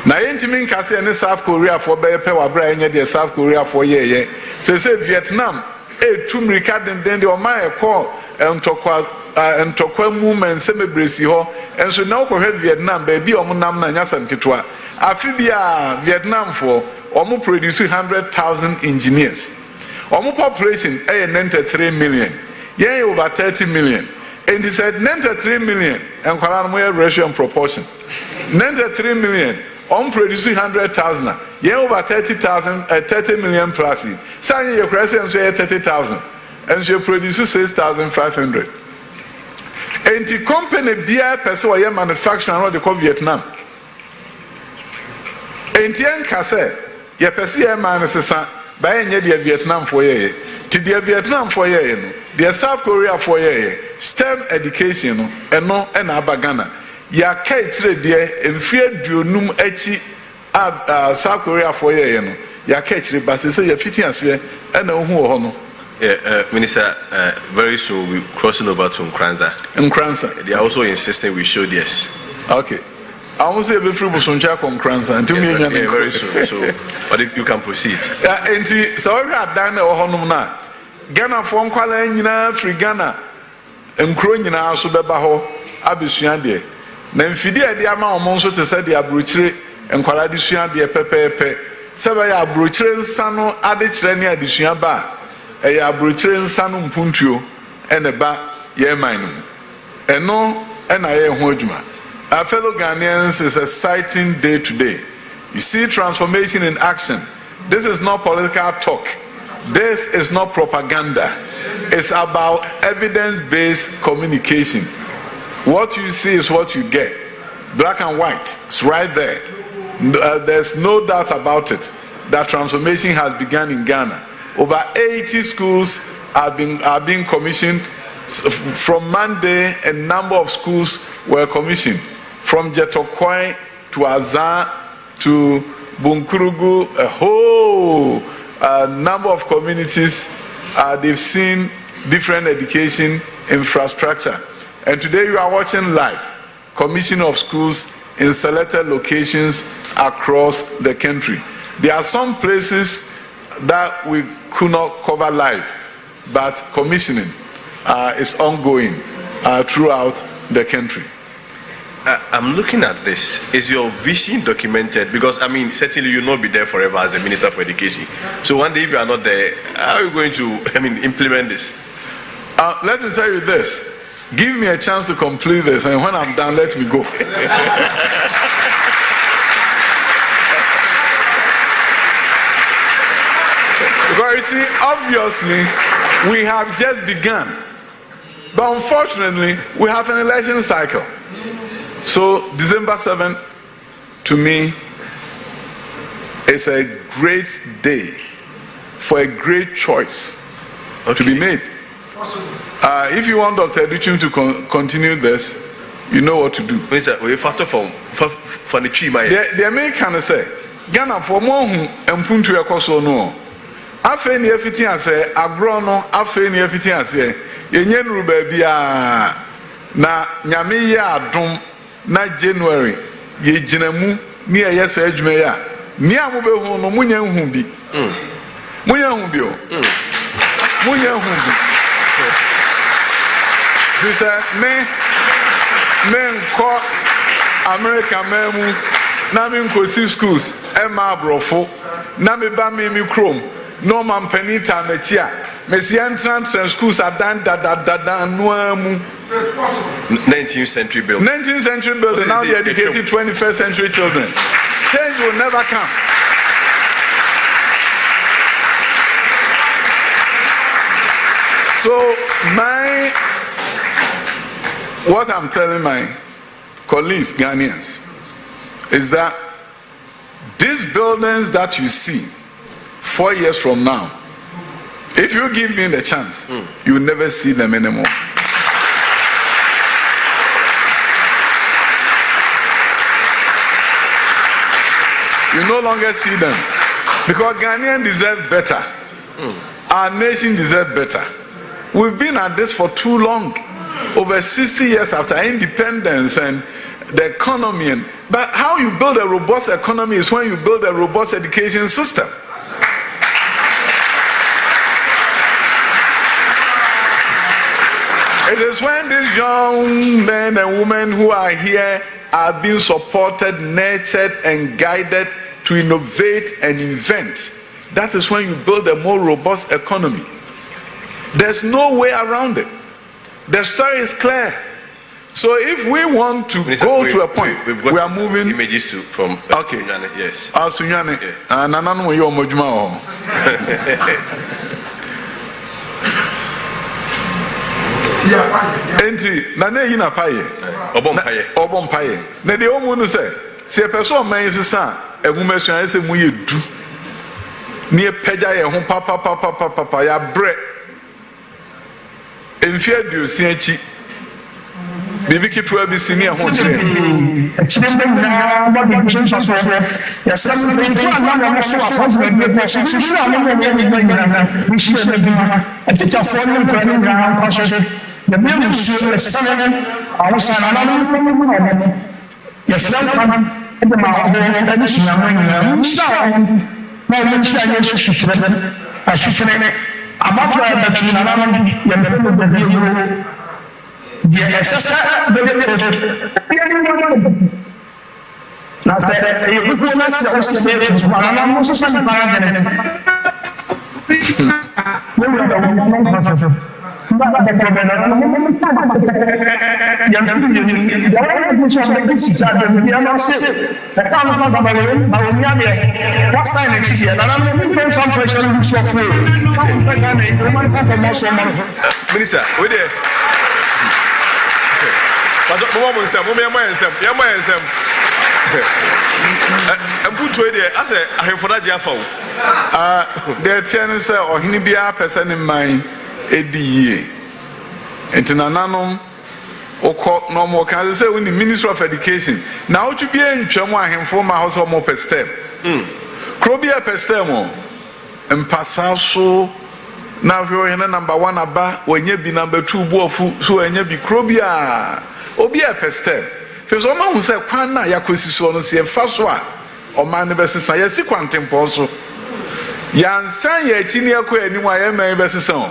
na yɛntimi nka sɛ ne South Korea fo bɛyɛ pɛ wabra ɛnyɛ deɛ South Korea fo yɛyɛ sɛ Vietnam etu mrika denden de ɔman ɛkɔ ntɔkwa movement sɛ mebresi hɔ enso na wokɔhwɛ Vietnam baabi ɔmo nam na nyasam ketwa afi bia Vietnam fo ɔmo produce 100,000 engineers ɔmo population ɛyɛ 93 million yɛn over 30 million and he said 93 million and kwala no ratio and proportion 93 million ɔmo produce 100,000 yɛn over 30 million plus sanye yɛ kura sɛ nso yɛ 30,000 and she produce 6,500 and the company bia person or manufacturer no de call Vietnam and yɛn ka sɛ yɛ pɛsi yɛ man sesa ba yɛn nyɛ deɛ Vietnam for yɛ ti deɛ Vietnam for yɛ no deɛ South Korea for yɛ STEM education no ɛno ɛna aba Ghana ya ka ekyire deɛ mfie duonum akyi South Korea for yɛ no ya ka ekyire ba sɛ yɛ fiti ase ɛna ohu wɔ hɔ no. Minister, very soon we're crossing over to Nkranza. They are also insisting we show this. Okay. I almost say free Busoncha from Nkranza. Very soon. So, but you can proceed. And so we are done or Honumna. Ghana from Kuala Nyina, free Ghana, and Kronina, so Bebaho, Abisuande. Then Fidia Diama Monso to say the Abrutre and Kuala Disuan, the Pepe, Sabaya Abrutre, Sano, Adichrenia Disuaba. Eya abrochire nsanu mpuntuo ene ba ye manum eno ena ye ho adwuma. Our fellow Ghanaians, is a exciting day today. You see transformation in action. This is not political talk. This is not propaganda. It's about evidence-based communication. What you see is what you get. Black and white, it's right there. There's no doubt about it that transformation has begun in Ghana. Over 80 schools are being commissioned. From Monday, a number of schools were commissioned. From Jetokoi to Azan to Bunkurugu, a whole number of communities, they've seen different education infrastructure. And today you are watching live commission of schools in selected locations across the country. There are some places that we could not cover live, but commissioning is ongoing throughout the country. I'm looking at this. Is your vision documented? Because, I mean, certainly you'll not be there forever as the Minister for Education. So one day if you are not there, how are you going to, implement this? Let me tell you this. Give me a chance to complete this, and when I'm done, let me go. Because you see, obviously, we have just begun. But unfortunately, we have an election cycle. So December 7th, to me, is a great day for a great choice to be made. If you want Dr. Educhim to continue this, you know what to do. We factor for the tree. The American say, Ghana for more and puntu ekoso no. Afe ni everything ase agro no, afe ni everything ase. Yenye nru ba bia na nyame ya adom na January ye ginamu ni eye sa adwuma ya. Ni amobehu no munya hu bi. Munya hu bi o. Munya hu bi. This men call American memu na me nkosi schools e ma abrofo na me ba me chrome no man penita mechia. Messian transfer schools are done no 19th century building. 19th century building, now they're educating 21st century children. Change will never come. So what I'm telling my colleagues, Ghanaians, is that these buildings that you see 4 years from now, if you give me the chance, you will never see them anymore. You no longer see them because Ghanaians deserve better. Our nation deserves better. We've been at this for too long, over 60 years after independence and the economy. But how you build a robust economy is when you build a robust education system. It is when these young men and women who are here are being supported, nurtured, and guided to innovate and invent. That is when you build a more robust economy. There's no way around it. The story is clear. So if we want to go to a point, we are moving images from okay. Sunyane, yes. Sunyane. Nananu yo mojuma. Enti nane yi na paye. Obom paye. Na de omu no say, se person man sisa egumesua ese mu ye du. Ni peja ye ho papa ya bre. Enfia duosi achi. Bibi kitu abisi ni ho kire. Chimbe na ba bi so so. Ya samu ni fa na na so afasu be be so so na mo me ni na. Ni shi be bi. Akita fo ni ko ni na ko so. Ya be mu so le sanan awusa na na ni ko mu na na. Ya samu kan e be ma ho e ni shi na mo ni na. Sha na mo sha ye so so. Ashufene abato e be tu na na ya be mu be bi. Yes, I Minister, wait there. But Mama said, put to it as I have for that Jaffa. The tenants or Hinibia person in my ADE. And Nananum or no more can say when the Minister of Education. Now to be in Chama him for my house or more per step. Crobia per stemo and Passaso. Now you're in number one about when you be number two, so and you be Crobia. Obi a peste fe so ma hu se kwan na yakosi so no se fa so a o man ne besesa ya si kwantempo so ya nsan ya chi ne akọ animu a ya man besesa o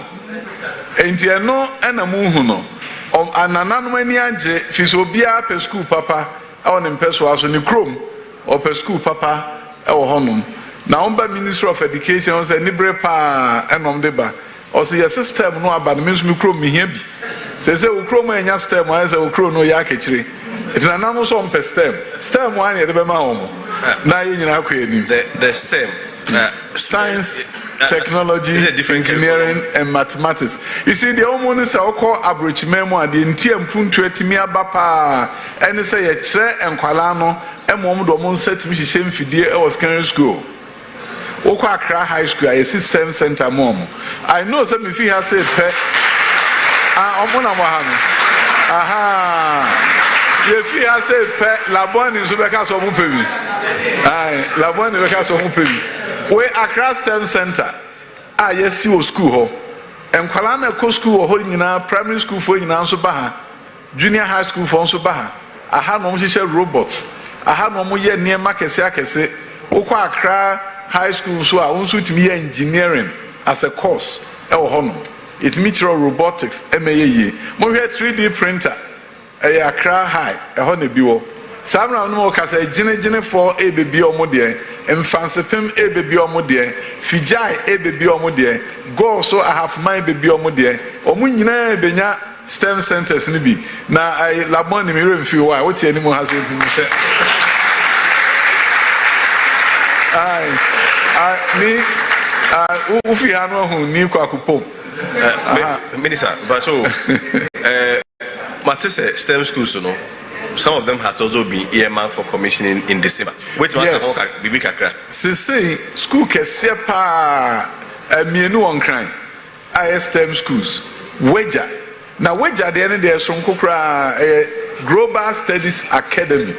enti eno na mu hu no o anananu ani age fi so obi a pe school papa e o ne mpeso aso ne krom o pe school papa e wo honum na on ba Minister of Education on say nibre pa enom de ba o se ya system no aba no me so krom mi hia bi. Say Ukromo and Yastem, as a Ukrono Yakitri. It's an Amazon per stem. Stem one at the Bemahomo. Now in Aquarium. The STEM. Science, technology, engineering, and mathematics. You see, the Omo is our core average memoir, the Intium Puntu Timia Bapa, and say a tre and Qualano, and Momodon said to me, she same Fidia or secondary school. Okwa Accra High School, a system center mom. I know some if he has said pet. Aha. If you have said Labon is Rebecca so Mupevi. Labon is Rebecca so Mupevi. We Accra STEM Center. Yes, you school. And Kalana Co School holding in our primary school for in Ansubaha, junior high school for Ansubaha. I had no robots. I had no more near Makesiakese. Okwa Accra High School, so I want to be engineering as a course. It meets robotics, MAE. We had 3D printer, a Accra High, a honey biwo. Samra no kasa gine for a baby omo de emfansepem a baby omo de fijai a baby omo de go so I have my baby omo de omo nyina benya STEM centers ni bi na I labon ni me remfi wa what any mo has it say ni ufi hanu hu ni kwakupo minister but so Matisse STEM schools no some of them has also been earmarked for commissioning in December. Which one yes. Bibi Kakra? Say school kese pa mienu on crime. STEM schools. Weja. Na weja de ene de sonko kra Global Studies Academy.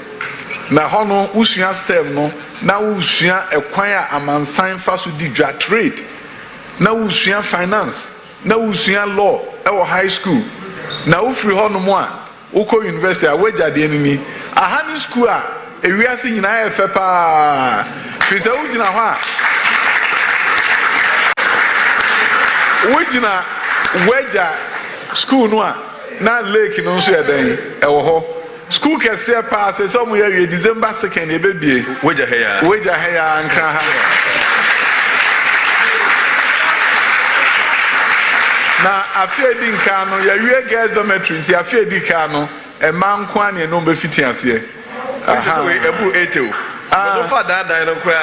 Na hono usua STEM no na usua ekwan a amansan fa so di dwa trade. Na usua finance, na usua law e high school. Na ufri hono mo a Uko University aweja de ni ahani school a ewiase nyina e fe pa fisa ugina ho a ugina weja school no a na lake no so eden e wo ho school kese pa se so mo ye December 2nd e bebie weja he ya nka ha na afiedi nka no ya wie girls dormitory nti afiedi ka no e man kwa ne no be fiti ase aha we ebu 8 o so fa da no kwa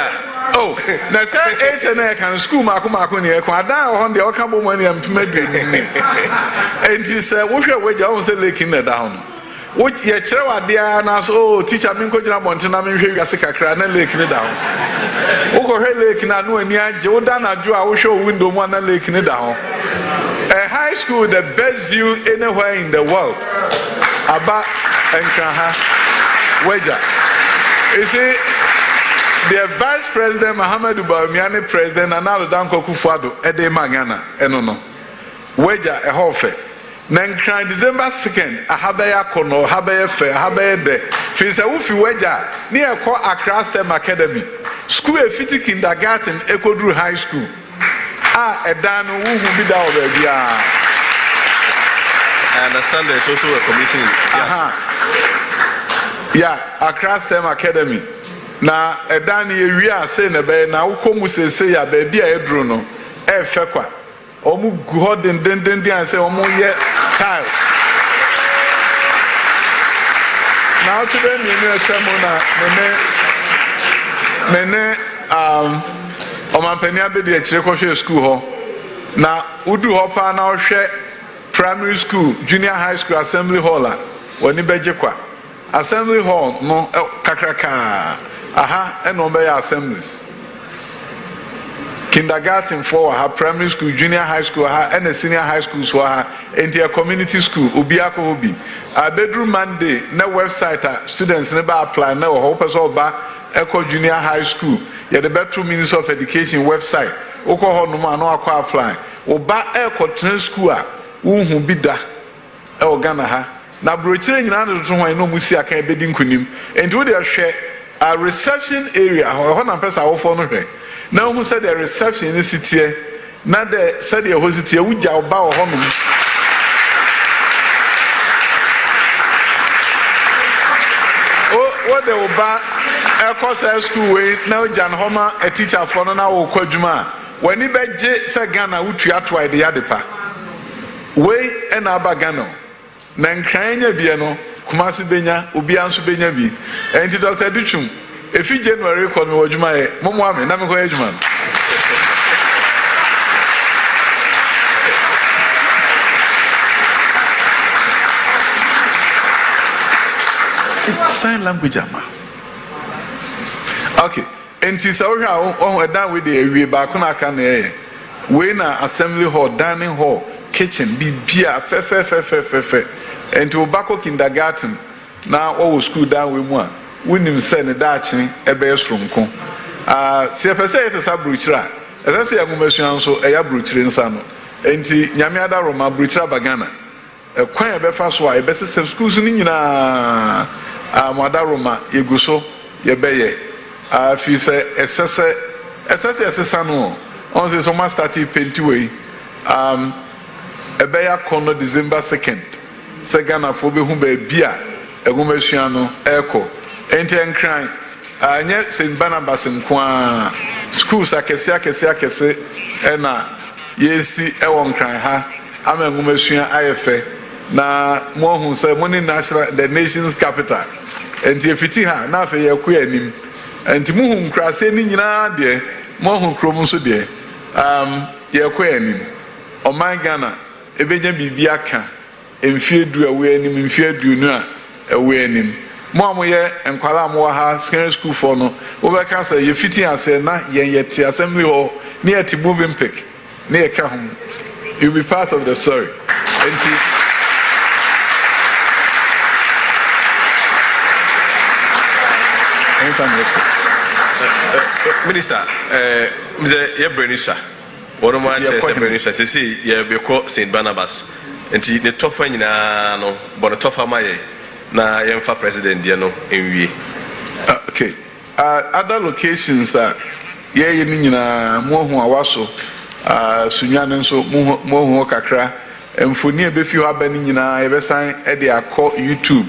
oh na say 8 na kan school mako ne kwa da ho de o kan bo mo ne ampemadu ni enti say wo hwe weja o say lake na da ho wo ye kire wade a na so teacher me ko gina bonte na me hwe wiase kakra na lake ne da ho wo ko hwe lake na no ani age wo da na jo a wo hwe window mo na lake ne da ho. A high school, the best view anywhere in the world. Aba Enkaha Weja. You see, the Vice President Muhammadu Bawumia, President Nana Danko Kufuado, Ede Magana, Enono. Weja a hofe. Nankran December 2nd, a Habaya Kono, Habaya Fair, Habaya De. Fisa Ufi Weja, near Ko Accra STEM Academy. School a fiti kindergarten, Ekodru High School. Edan who be down there. I understand there's also a commission. Yeah, Accra STEM Academy. Na Edan we are saying be na ukomu say ya baby a edru no e fekwa. Omu go den and say omu ye tiles. Now today me no Omampania be the Chirikoshe school ho. Na udu hopa na ohwe primary school, junior high school, assembly hall a woni bejekwa. Assembly hall no kakraka. Aha, eno be assemblies. Kindergarten for her primary school, junior high school, and senior high schools for her, and a community school, Ubiako Ubi. A bedroom Monday, no website, students never apply, no hope as all back, Echo Junior High School. Yeah, the bedroom Minister of Education website, Oko Honuma, no aqua apply. Oba Echo Train School, Uhu Bida, El Ghana ha. Na brochire nyina no to hwan no musi aka bedin kunim. And we dey share a reception area, ho na pesa wo fo no hwe. Na who said the reception in city na the said the host here we ja oba ho no what the oba Elkosa school way now Jan Homa a teacher for no na wo kwadwuma when he beje say Ghana utua to ide yadepa we e na aba Ghana na nkran nya bie no Kumasi benya obi anso benya bi enti Dr. Duchum efi January call me wajuma e momo ame na me ko ejuma sign language ama okay enti so hwa on dan we dey ewie ba ko na aka na e we na assembly hall dining hall kitchen bibia fe enti obako kindergarten na o school down we mu a wonim se ne daachi ebe esromko se pese ete sa bruchira ese se yagumesua nso eya bruchire nsa no enti nyame ada roma bruchira bagana kwan ebe fa so a ebe system schools ni nyina amada roma yeguso yebeye fi se esese no on se so ma start pentiwe ebe ya kono December 2nd se Ghana fo be hu ba bia egumesua no eko enti enkran anye St. Barnabas nkwa schools akese ena yesi ewo nkran ha ama ngumesua ayefe na mo hu say money national the nation's capital enti efiti ha na afa ye ku anim enti mu hu nkrase ni nyina de mo hu krom so de ye ku anim o man Ghana ebenya bibia ka emfie du awe anim emfie du nu a awe anim mo amoye enkwala mo ha secondary school for no wo be ka say ye fiti ase na yen yeti assembly ho na yeti moving pick na ye ka hom you be part of the story enti Minister mze ye Brenisa one man say Brenisa say ye be call St. Barnabas enti the tofa nyina no but tofa maye na yemfa president dia no enwie okay other locations ye ni nyina mo hu awaso sunyane nso mo hu kakra emfoni ebefi ho aba ni nyina ye besan e de akọ YouTube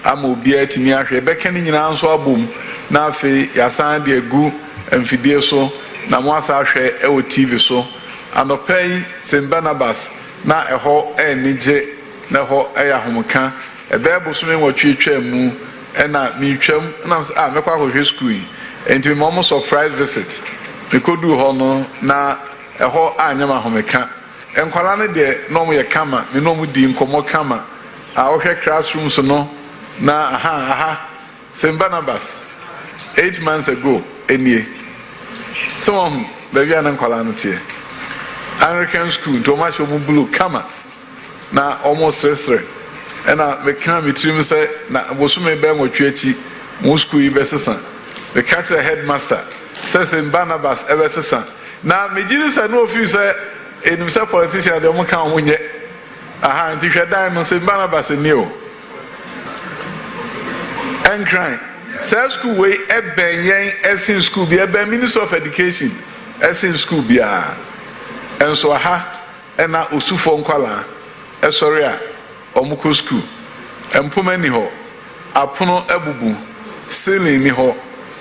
ama obi atimi ahwe beka ni nyina nso abom na afi yasan de egu emfidie so na mo asa ahwe e o TV so anopai St. Barnabas na eho enije na ho eyahomka ebe bosume watwetwa mu ena mitwam na mekwa ahwe school enti mo mo surprise visit mekodu ho no na eho anyama homeka enkwala ne de no mo ye kama me no mo di nkomo kama ahwe classroom so no na aha St. Barnabas 8 months ago enie so baby an enkwala no tie American school to ma show mo blue kama na almost sesre ena me kan me trim say na bosume be nwotwachi mo school yi besesa me catch the headmaster says in Barnabas ebesesa na me jiri say no office say enim say politician de mo kan ho nye aha nti hwedan no say Barnabas ni o enkran say school we eben yen esin school bi eben Minister of Education esin school bia enso aha ena osufo nkwala esori a omuko school empoma ni ho apono abubu ceiling ni ho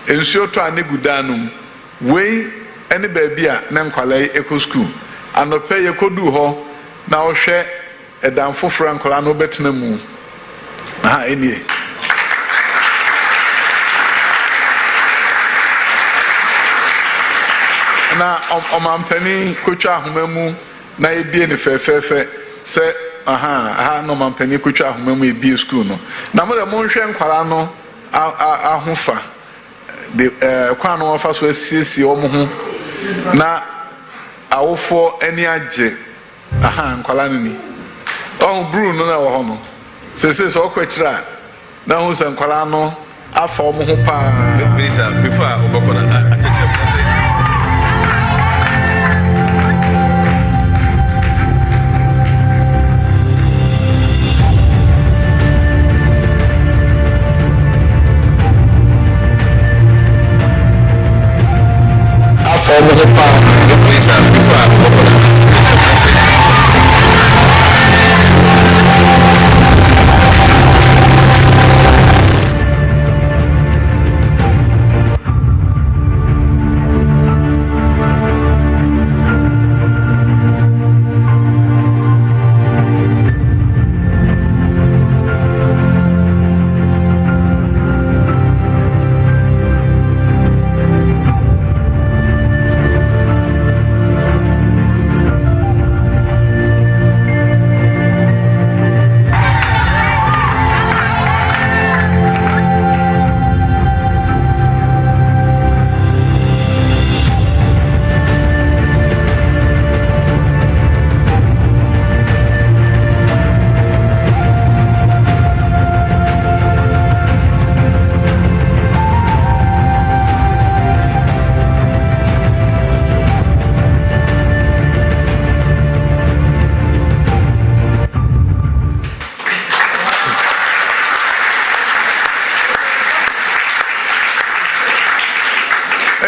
ensuo to anegudanum we ene baabi a na nkwala eko school anope yekodu ho na ohwe edan fofora nkwala no betena mu aha enie na omampani kotwa ahomemu na ebie ne fefefe se aha no mampani kotwa ahomemu ebie school no na mo de mo nhwe nkwara no ahofa de kwa no ofa so asiesie omo ho na awofo ani age aha nkwara no ni bru no na wo ho no se so kwachira na ho se nkwara no afa omo ho pa minister before obokona acheche say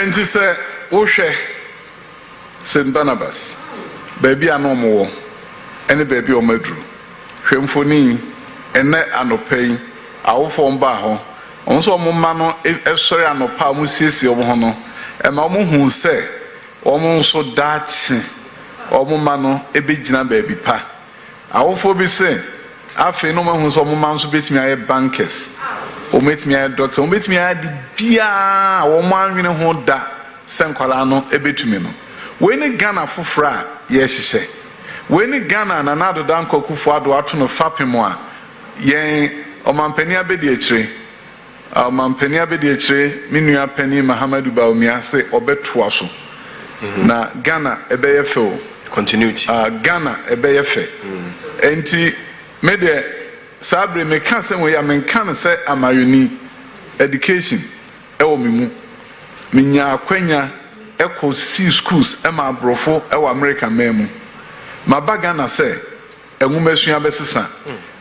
enti se wo hwe St. Barnabas baby anomo ene baby o madru hwemfoni ene anopai awofo mba ho Also, Momano, if sorry, and no palm, sissy or hono, and Mamu who say, almost so Dutch, or Momano, a big jina baby pa. I will be saying, I feel no man who's a woman who beat me a bankers, or meet me a doctor, or meet me a bia, or man in a hold that, San Colano, a bit to me. When a Ghana for fra, yes, she say. When a Ghana and another danko kufa do atuno fapimoa, yen, or man penny a bediatre, or man penny a bediatre, minua penny Mahamadou Baumia say, or bet twasso. Na Ghana a bayefo. Continuity. Ghana a bayefe. Enti, Midday, Sabre, me can't say we am in can say amayuni education. Ewo mimu. Minya kwenya, eko see schools, ema brofo, ewo American memu. Mabagana say, enwumesua besisa.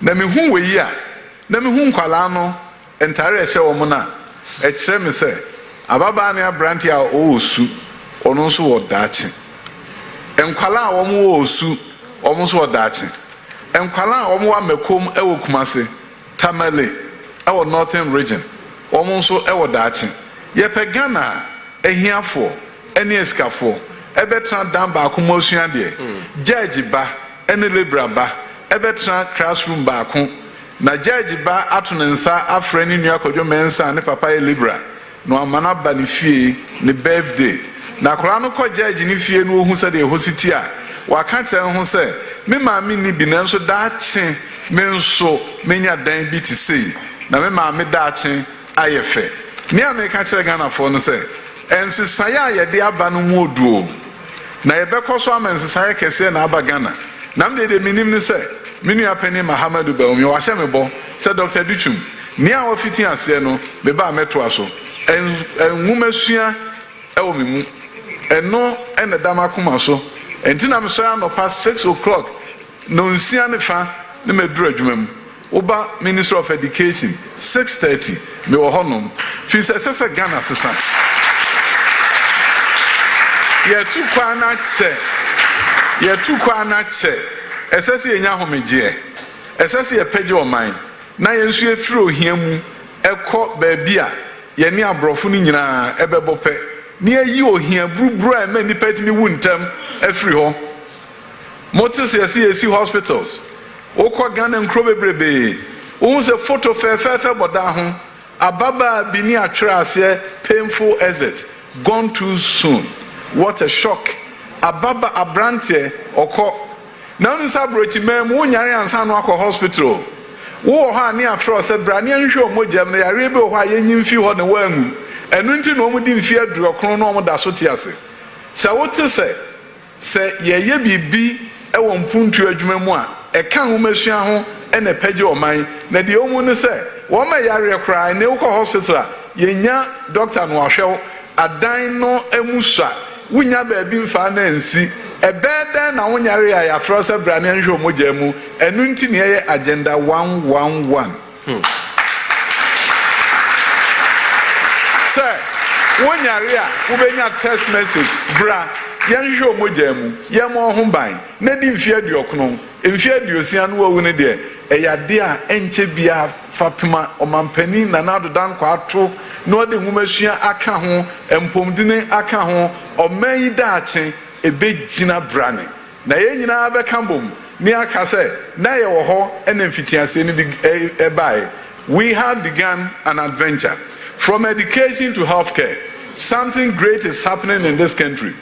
Na me hu we yi a, na me hu nkwala no entare ehye wo mo na. E kire me say, ababa na abranti a osu, ono nso wo daachi. Enkwala a wo mo osu, omo nso wo daachi. Enkwala a wo mo amekom ewo Kumase, Tamale, ewo Northern region. Omo nso ewo daachi. Ye pe Ghana ehiafo, eni eskafo. Ebetra dan ba ko mosua de judge ba ene libra ba ebetra classroom ba ko na judge ba atonensa afra ni nua kodwo mensa ne papa e libra no amana ba ne fie ne birthday na kora no ko judge ni fie no ohu se de hositi a waka tell ho se me ma me ni bi na nso da che me nso menya dan bi ti sei na me ma me da che ayefe ni ameka kire Ghana fo no se ensisaya ye de aba no mu oduo na yebekọ so amensisaya kese na aba Ghana na mde de minim ne se minu apeni Mahamadou Baumi wa hye mebo se Dr. Duchum ni a ofiti ase no me ba meto aso enwumasua ewo mimu eno ene dama kuma so entina me so no past 6 o'clock no nsia ne fa ne meduru adwumam oba Minister of Education 6:30 me wo honom fi se Ghana sesa ye tu kwa na che esese enya homeje esese ye pege oman na ye nsu efiri ohiamu ekọ baabi a ye ne abrofo ni nyina ebebope ne ayi ohia buruburu a ma nipa timi wuntam efiri ho motis yesi hospitals okọ Ghana nkro bebrebe ohun se photo fe boda ho ababa bi ni atwere ase painful exit gone too soon. What a shock. Ababa abrante oko. Na unsa brochi mem wonyare ansa no akọ hospital. Wo ha ne afro se bra ne nhwe omogem na yare be ho ayenyi mfi ho ne wangu. Enu nti no omudi mfi aduro kron no omoda so ti ase. Se wote se ye bibi e wo mpuntu adwuma mu a e kan ho masua ho e na page oman na de omu ne se wo ma yare kra ne wo hospital a yenya doctor no ahwe adan no emusa wunya baabi mfa na nsi ebeden na wonyare ya yafro se bra ne nhwe omogya mu enu nti ne ye agenda 111 sir wonyare a ubenya text message bra ye nhwe omogya mu ye mo ho ban na di mfi aduokno mfi aduosia no wawu ne de eyade a enche bia fapema omampani na nado dan kwa ato no de nwumasua aka ho empomdine aka ho oman daache ebegina brane na ye nyina be kambom ni aka se na ye wo ho ena mfitiase ni ebai. We have begun an adventure from education to healthcare. Something great is happening in this country.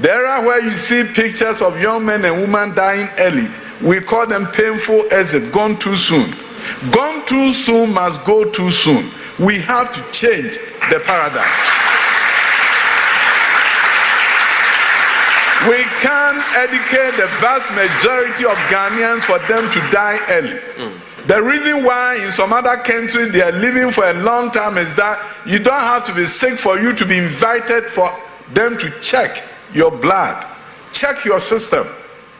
There are where you see pictures of young men and women dying early. We call them painful exit, gone too soon. Gone too soon must go too soon. We have to change the paradigm. We can't educate the vast majority of Ghanaians for them to die early. The reason why in some other countries they are living for a long time is that you don't have to be sick for you to be invited for them to check your blood, check your system,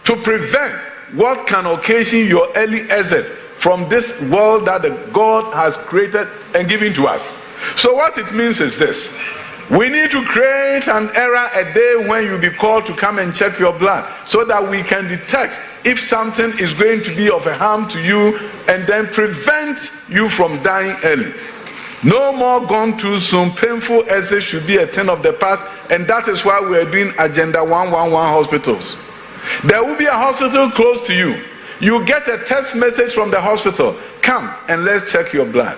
to prevent what can occasion your early exit from this world that the God has created and given to us. So what it means is this: we need to create an era, a day when you'll be called to come and check your blood, so that we can detect if something is going to be of a harm to you and then prevent you from dying early. No more gone too soon. Painful exit should be a thing of the past, and that is why we are doing Agenda 111 hospitals. There will be a hospital close to you. You get a text message from the hospital. Come and let's check your blood.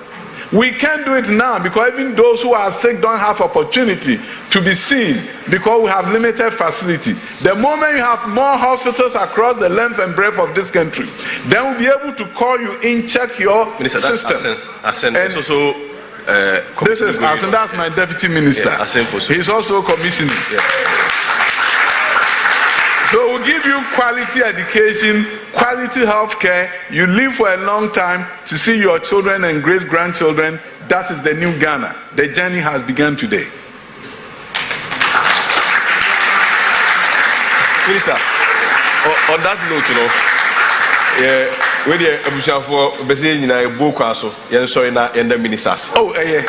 We can't do it now because even those who are sick don't have opportunity to be seen because we have limited facility. The moment you have more hospitals across the length and breadth of this country, then we'll be able to call you in, check your Minister, system. That's also this is Asen, that's my deputy minister. Yeah, he's also commissioning. Yeah. So we'll give you quality education, quality health care. You live for a long time to see your children and great-grandchildren. That is the new Ghana. The journey has begun today. Minister, on that note, where the Abuja for Bessie in a book also, and so in the ministers. Oh, yeah.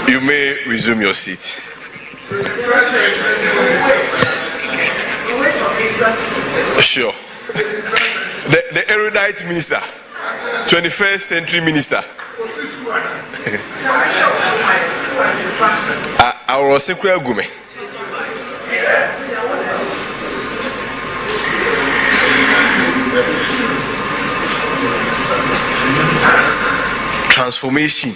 You may resume your seat. Sure. The erudite minister, 21st century minister. Our secret gume. Transformation.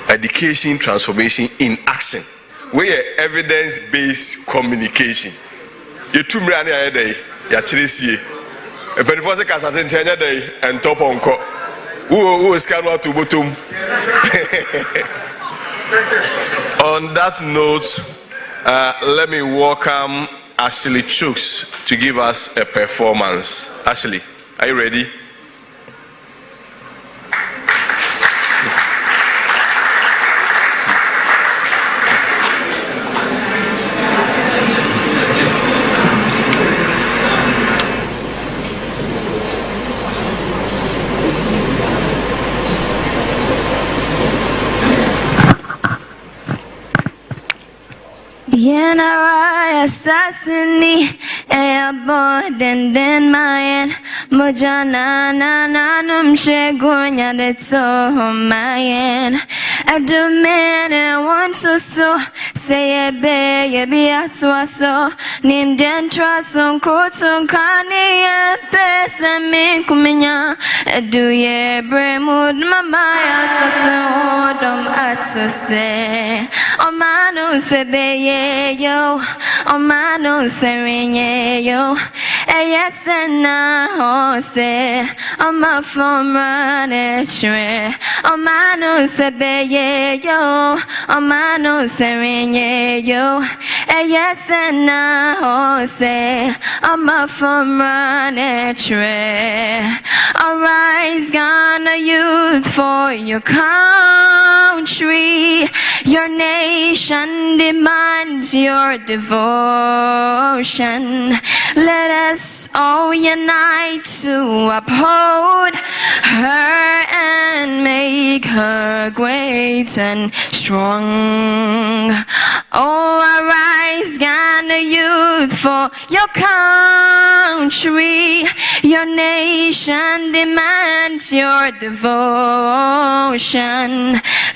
Education transformation in action. We are evidence-based communication. You two me any day, ya chirisi. But before say kasa tentenya day and top onko. Who is carry to bottom. On that note, let me welcome Ashley Chooks to give us a performance. Ashley, are you ready? Yenara assassini airborne den mayen mojana nanum shegonya de so mayen adumene want so say ye be atwa so nim den trason kotun kani pesa me kumenya do ye bremud mamaya sasodom atsose o manu sebe yo, oh mano serenye yo, yes na hose, oh my phone run shre, oh mano sebe yo, oh mano serenye yo, yes na hose, oh my phone run shre. Arise, Ghana youth, for your country, your nation demands your devotion. Let us all unite to uphold her and make her great and strong. Oh, arise, Ghana youth, for your country, your nation demands your devotion.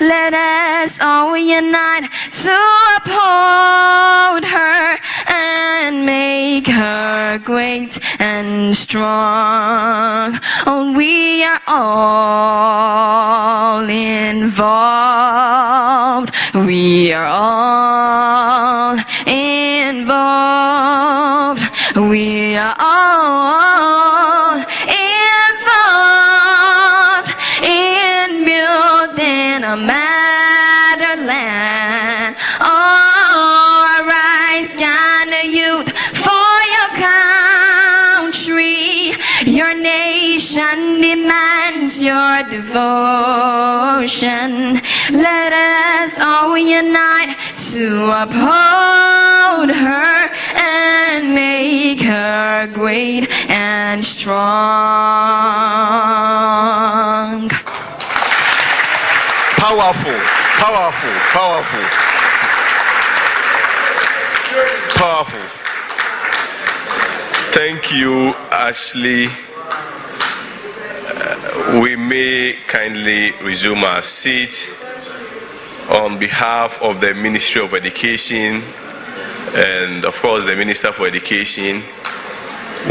Let us all unite to uphold her and make her great and strong. Oh, we are all involved. We are all involved. We are all involved in building a motherland. Oh, arise, Ghana youth, for your country. Your nation demands your devotion. Let us all unite to uphold her and make her great and strong. Powerful, powerful, powerful, powerful. Thank you, Ashley. We may kindly resume our seat. On behalf of the Ministry of Education and, of course, the Minister for Education,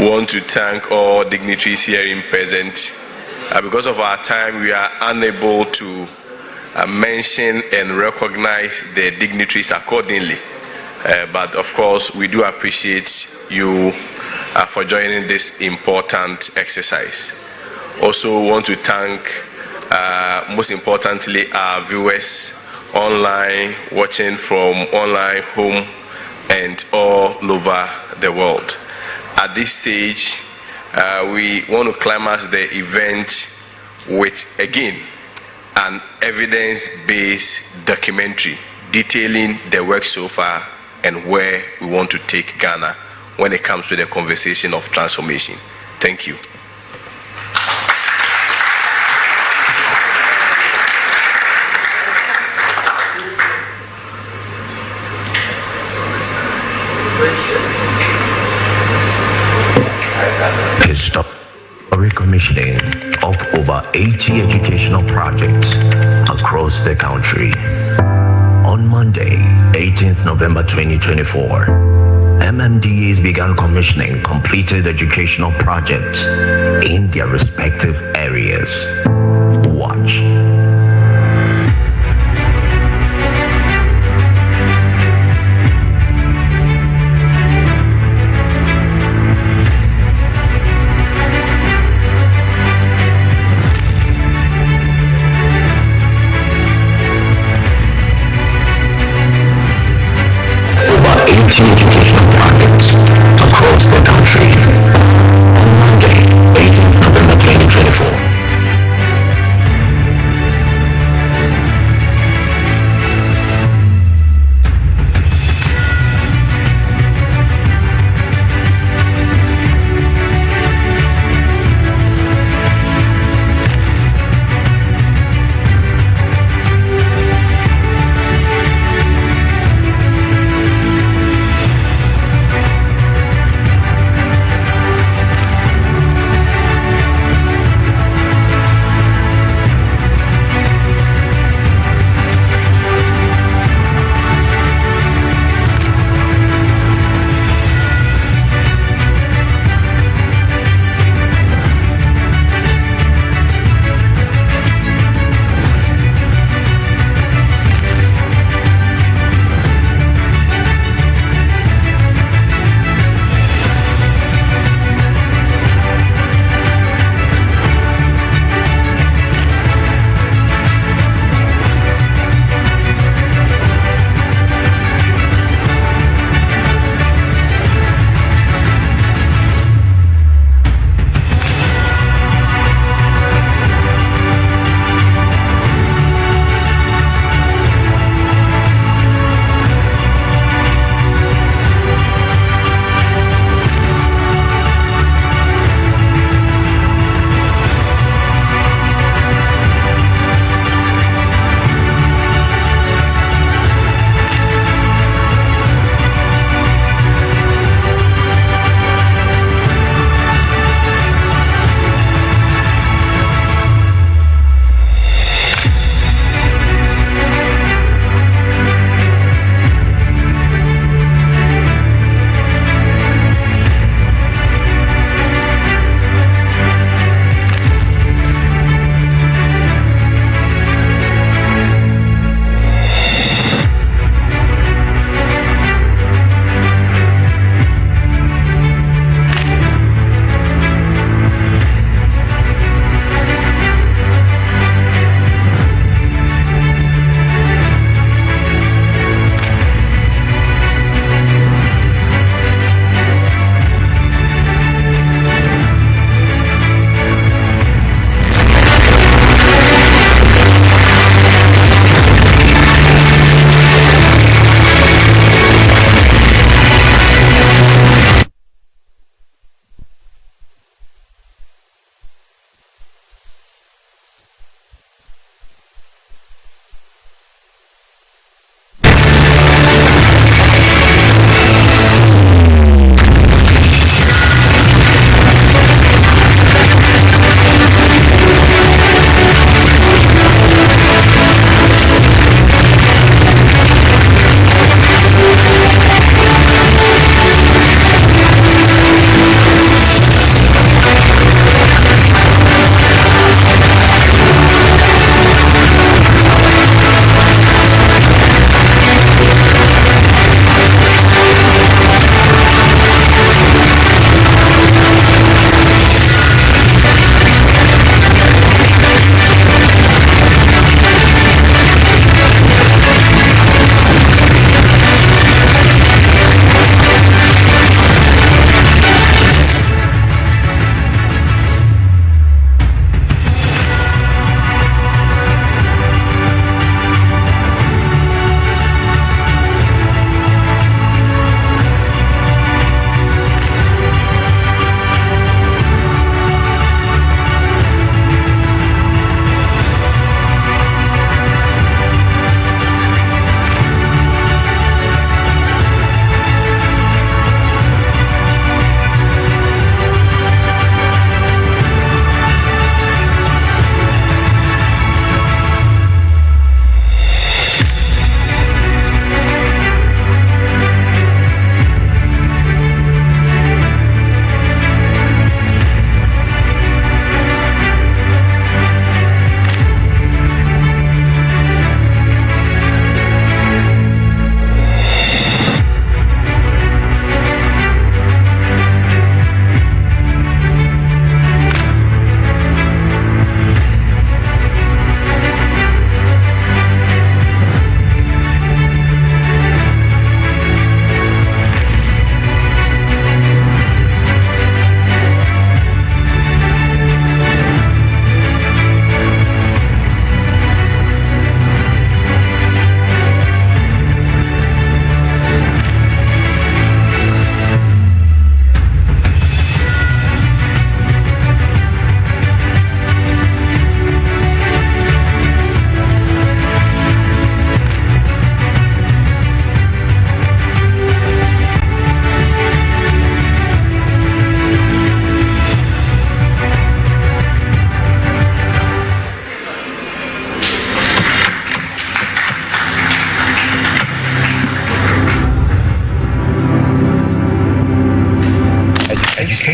we want to thank all dignitaries here in present. Because of our time, we are unable to mention and recognize the dignitaries accordingly. But, of course, we do appreciate you for joining this important exercise. Also want to thank, most importantly, our viewers online, watching from online, home, and all over the world. At this stage, we want to climax the event with, again, an evidence-based documentary detailing the work so far and where we want to take Ghana when it comes to the conversation of transformation. Thank you. Historic commissioning of over 80 educational projects across the country. On Monday, 18th November 2024, MMDAs began commissioning completed educational projects in their respective areas. Watch. Educational projects across the country. On Monday, 18th November 2024.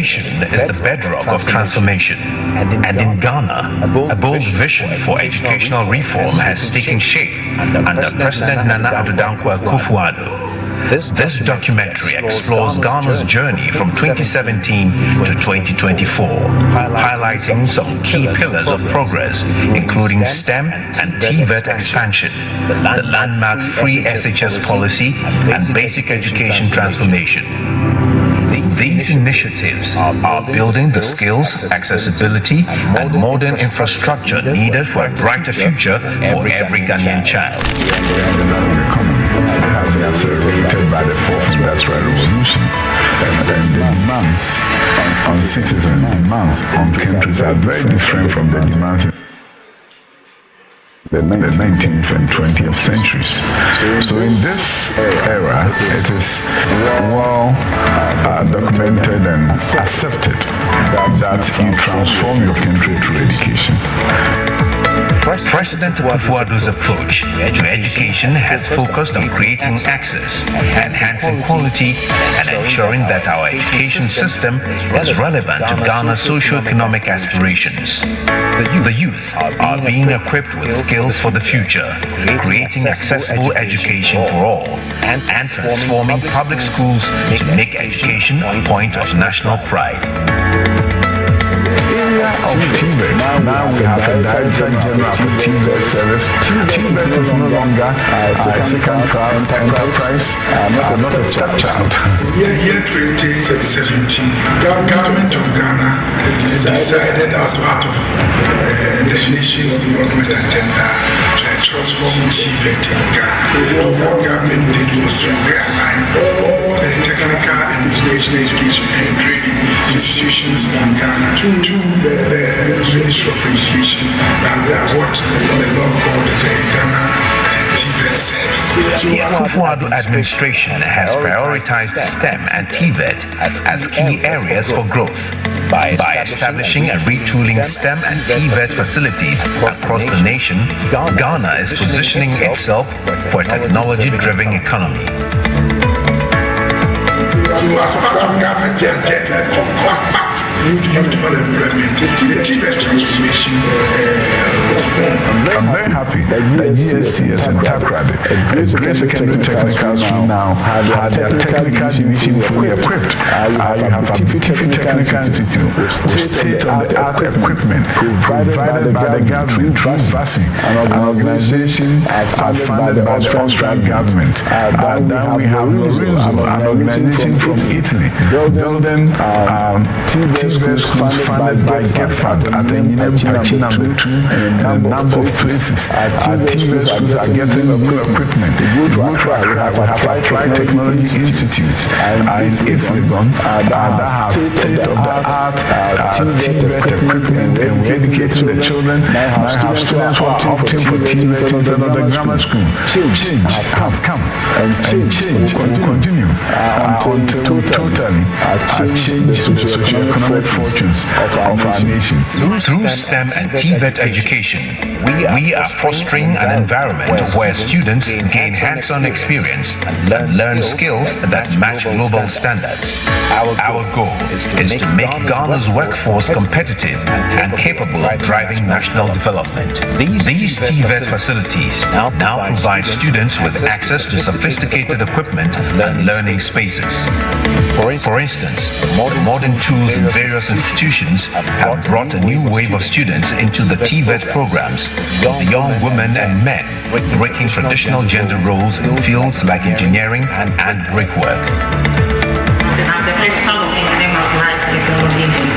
Education is the bedrock of transformation, and in Ghana, a bold vision for educational reform has taken shape under President Nana Addo Dankwa Akufo-Addo. This documentary explores Ghana's journey from 2017 to 2024, highlighting some key pillars of progress, including STEM and TVET expansion, the landmark free SHS policy, and basic education transformation. These initiatives are building the skills, accessibility, and modern infrastructure needed for a brighter future for every Ghanaian child. Has been accelerated by the fourth industrial revolution, and the demands on citizens, demands on countries are very different from the demands in the 19th and 20th centuries. So in this era, it is well documented and accepted that you transform your country through education. President Akufo-Addo's approach to education has focused on creating access, enhancing quality, and ensuring that our education system is relevant to Ghana's socio-economic aspirations. The youth are being equipped with skills for the future, creating accessible education for all, and transforming public schools to make education a point of national pride. Of TVET. Now we have a Director General for TVET service. TVET is no longer a second class enterprise, not a stepchild. Year 2017, government of Ghana decided as part of the nation's development agenda to transform TVET in Ghana. What government did was to realign all the technical and vocational education and training institutions in Ghana to the Ministry of Education, and that's what the law called the Ghana TVET service. The Akufo-Addo administration has prioritized STEM and TVET as key areas for growth. By establishing and retooling STEM and TVET facilities across the nation, Ghana is positioning itself for a technology-driven economy. So as part of government agenda to compact youth unemployment, the TVET transformation was born. I'm very happy that GSTS and TACRAD, Great Secondary Technical School now had their technical division fully equipped. You have a Tiffy Technical Institute with state-of-the-art equipment provided by the government through VASI, an organization funded by the Austrian government. Then we have Lorenzo, an organization from Italy, building TVET schools funded by GEFAD at the Engineering Pachi number 2 in a number of places. TVET schools are getting new equipment. We have Applied Technology Institute in East Legon that has state-of-the-art TVET equipment, and we educate the children. Now I have students who are opting for TVET instead of the grammar school. Change has come, and change will continue until totally change the socio-economic fortunes of our nation. Through STEM and TVET education, we are fostering an environment where students gain hands-on experience and learn skills that match global standards. Our goal is to make Ghana's workforce competitive and capable of driving national development. These TVET facilities now provide students with access to sophisticated equipment and learning spaces. For instance, modern tools in various institutions have brought a new wave of students into the TVET programs, young women and men breaking traditional gender roles in fields like engineering and brickwork. I'm the principal of the Light Technology Institute.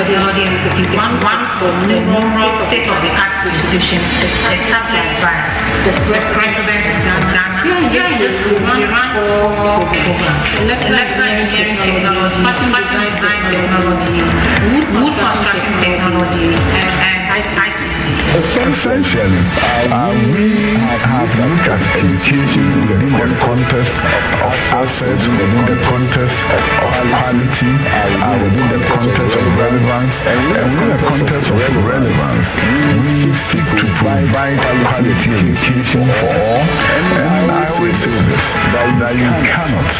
Technology Institute is one of the numerous state-of-the-art institutions established by the President of Ghana. This school we run all programs: electrical engineering technology, fashion design technology, wood construction technology, and ICT. capacity. Essentially, we have looked at education within the context of access, within the context of quality, within the context of relevance, and within the context of relevance, we seek to provide quality education for all. And I always say this, that you cannot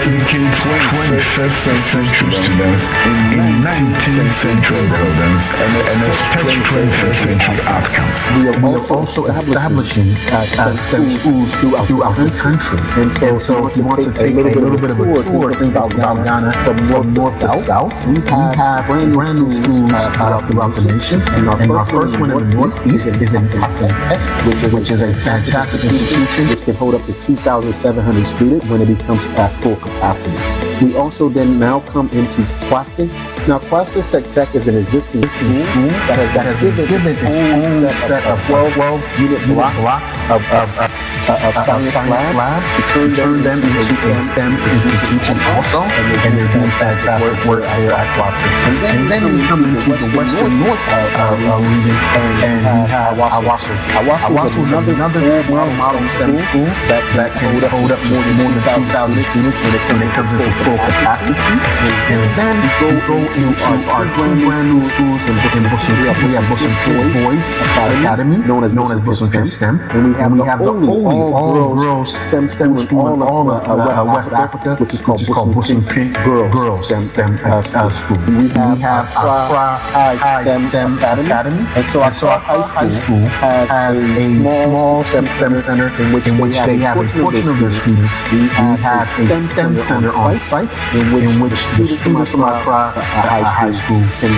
educate 21st century students in 19th century buildings and expect 21st century outcomes. We are also establishing STEM schools throughout the country. And so if you want to take a little bit of a tour about Ghana from north to south, we have brand new schools throughout the nation. And our first one in the northeast is in Midday, which is a fantastic institution which can hold up to 2,700 students when it becomes at full capacity. We also then now come into Kwasi. Now, Kwasi Tech is an existing school that has been given its own set of 12-unit block of science labs to turn them into a STEM institution also, and they're doing fantastic work here at Kwasi. And then we come into the western north region, and we have Awasu. Awasu is another model STEM school that can hold up more than 2,000 students when it comes into full capacity. And then we go into our brand new schools in Bussum. We have Bussum Boys Academy, known as Bussum STEM, and we have the only all-girls STEM school in all of West Africa, which is called Bussum Girls STEM School. We have Accra High STEM Academy, and so our high school has a small STEM center in which they have a portion of their students. We have a STEM center on site in which the students from Accra High School can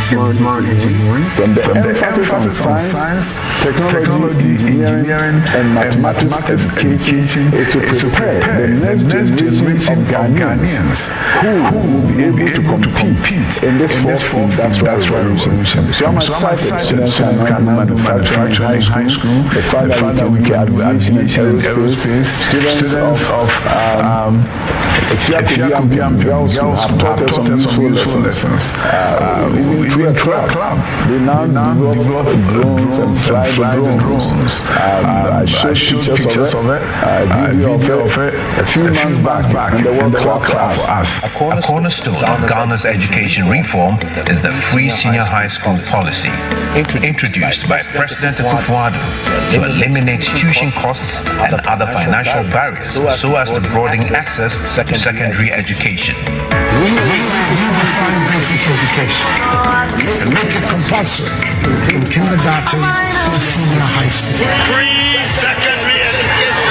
learn engineering. From the emphasis on science, technology, engineering, and mathematics education is to prepare the next generation of Ghanaians who will be able to compete in this fourth industrial revolution. So I'm excited students can manufacturing high school, the fact that we can do aviation and aerospace, students of girls have taught us some useful lessons. Even through a club, they now develop drones and fly the drones. I showed pictures of it, a video of it a few months back, and the World Class for us. A cornerstone of Ghana's education reform is the free senior high school policy, introduced by President Akufo-Addo to eliminate tuition costs and other financial barriers so as to broaden access to secondary education. We define basic education and make it compulsory from kindergarten to senior high school. Free secondary education.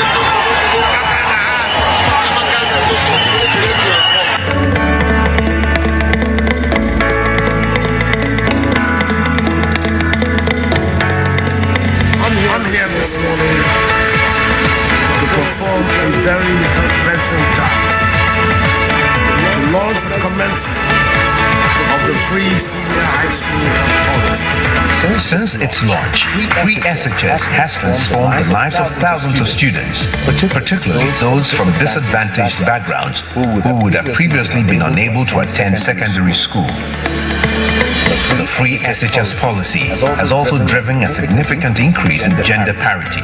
I'm here this morning to perform a very pleasant task, to launch the commencement of the free senior high school policy. Since its launch, Free SHS has transformed the lives of thousands of students, particularly those from disadvantaged backgrounds who would have previously been unable to attend secondary school. The Free SHS policy has also driven a significant increase in gender parity.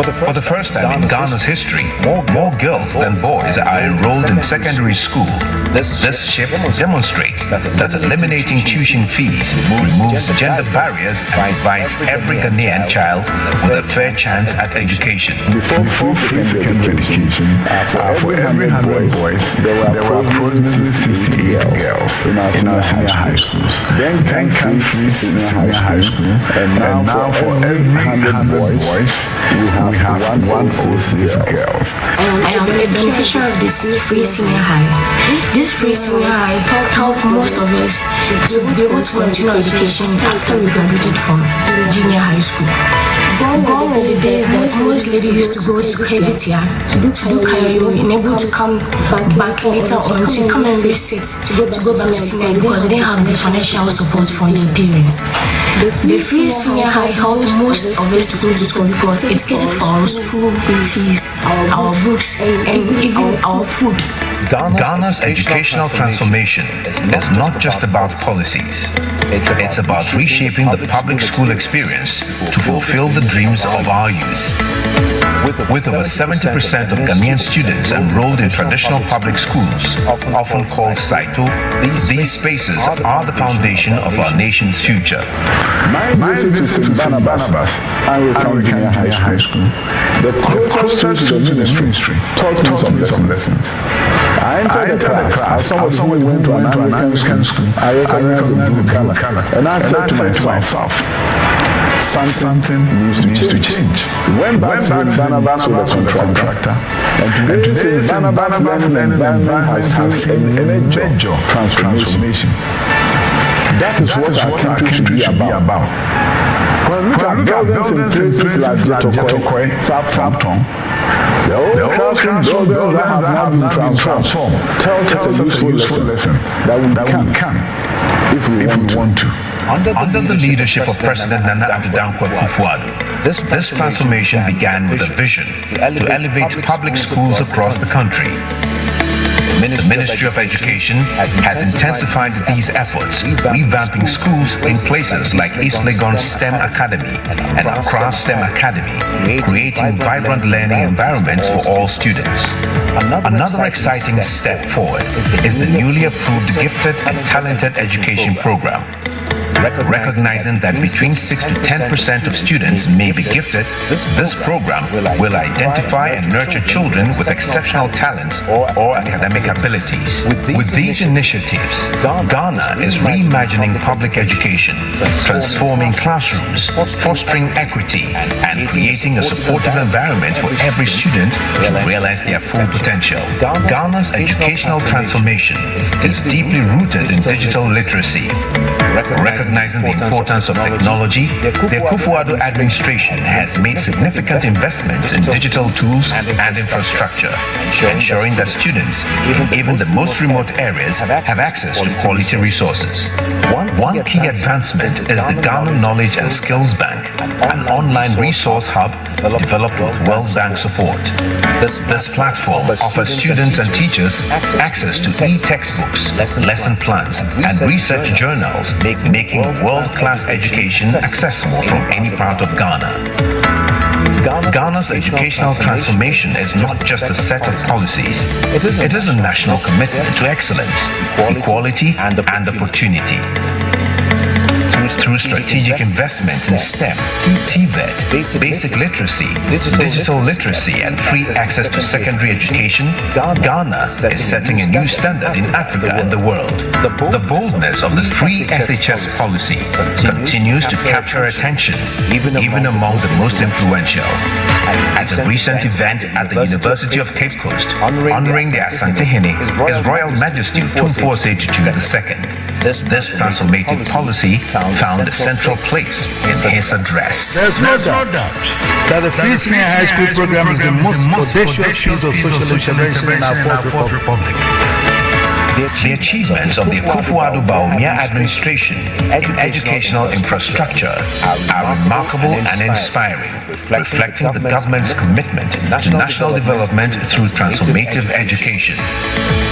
For the first time in Ghana's history, more girls than boys are enrolled in secondary school. This shift demonstrates that eliminating tuition fees removes gender barriers and provides every Ghanaian child with a fair chance at education. Before free secondary education, for every 100 boys, there were approximately 68 girls in our senior high schools. Then came free senior high school, and now for every 100 boys, we have 106 girls. I am a beneficiary of this free senior high. This free senior high helped most of us to be able to continue education after we graduated from junior high school. Gone were the days that most ladies used to go to Kejitia to do Kayo and able to come back later on to come and resit to go back to senior because they didn't have the financial support from their parents. The free senior high helped most of us to go to school because it catered for our school fees, our books, and even our food. Ghana's educational transformation is not just about policies. It's about reshaping the public school experience to fulfill the dreams of our youth. With over 70% of Ghanaian students enrolled in traditional public schools, often called Saito, these spaces are the foundation of our nation's future. My visit to Barnabas and Junior High School, the closest to the ministry, taught me some lessons. I entered the class as someone who went to an American school. I recognized the blue color, and I said to myself, something needs to change. We went back to Barnabas with a contractor, and today Barnabas learning environment has seen a major transformation. That is what our country should be about. When we look at buildings in places like Jatokwe, Southampton, the old classroom buildings that have now been transformed tells us a useful lesson that we can if we want to. Under the leadership of President Nana Addo Dankwa Akufo-Addo, this transformation began with a vision to elevate public schools across the country. The Ministry of Education has intensified these efforts, revamping schools in places like East Legon STEM Academy and Accra STEM Academy, creating vibrant learning environments for all students. Another exciting step forward is the newly approved Gifted and Talented Education Program. Recognizing that between 6 to 10% of students may be gifted, this program will identify and nurture children with exceptional talents or academic abilities. With these initiatives, Ghana is reimagining public education, transforming classrooms, fostering equity, and creating a supportive environment for every student to realize their full potential. Ghana's educational transformation is deeply rooted in digital literacy. Recognizing the importance of technology, the Akufo-Addo administration has made significant investments in digital tools and infrastructure, ensuring that students in even the most remote areas have access to quality resources. One key advancement is the Ghana Knowledge and Skills Bank, an online resource hub developed with World Bank support. This platform offers students and teachers access to e-textbooks, lesson plans, and research journals, making world-class education accessible from any part of Ghana. Ghana's educational transformation is not just a set of policies. It is a national commitment to excellence, equality, and opportunity. Through strategic investments in STEM, TVET, basic literacy, digital literacy, and free access to secondary education, Ghana is setting a new standard in Africa and the world. The boldness of the free SHS policy continues to capture attention, even among the most influential. At a recent event at the University of Cape Coast, honoring the Asantehene, His Royal Majesty Otumfuo Osei-Tutu II, this transformative policy found a central place in his address. There's no doubt that the Free Senior High School program is the most audacious piece of social intervention in our Fourth Republic. The achievements of the Akufo-Addo Bawumia administration in educational infrastructure are remarkable and inspiring, reflecting the government's commitment to national development through transformative education.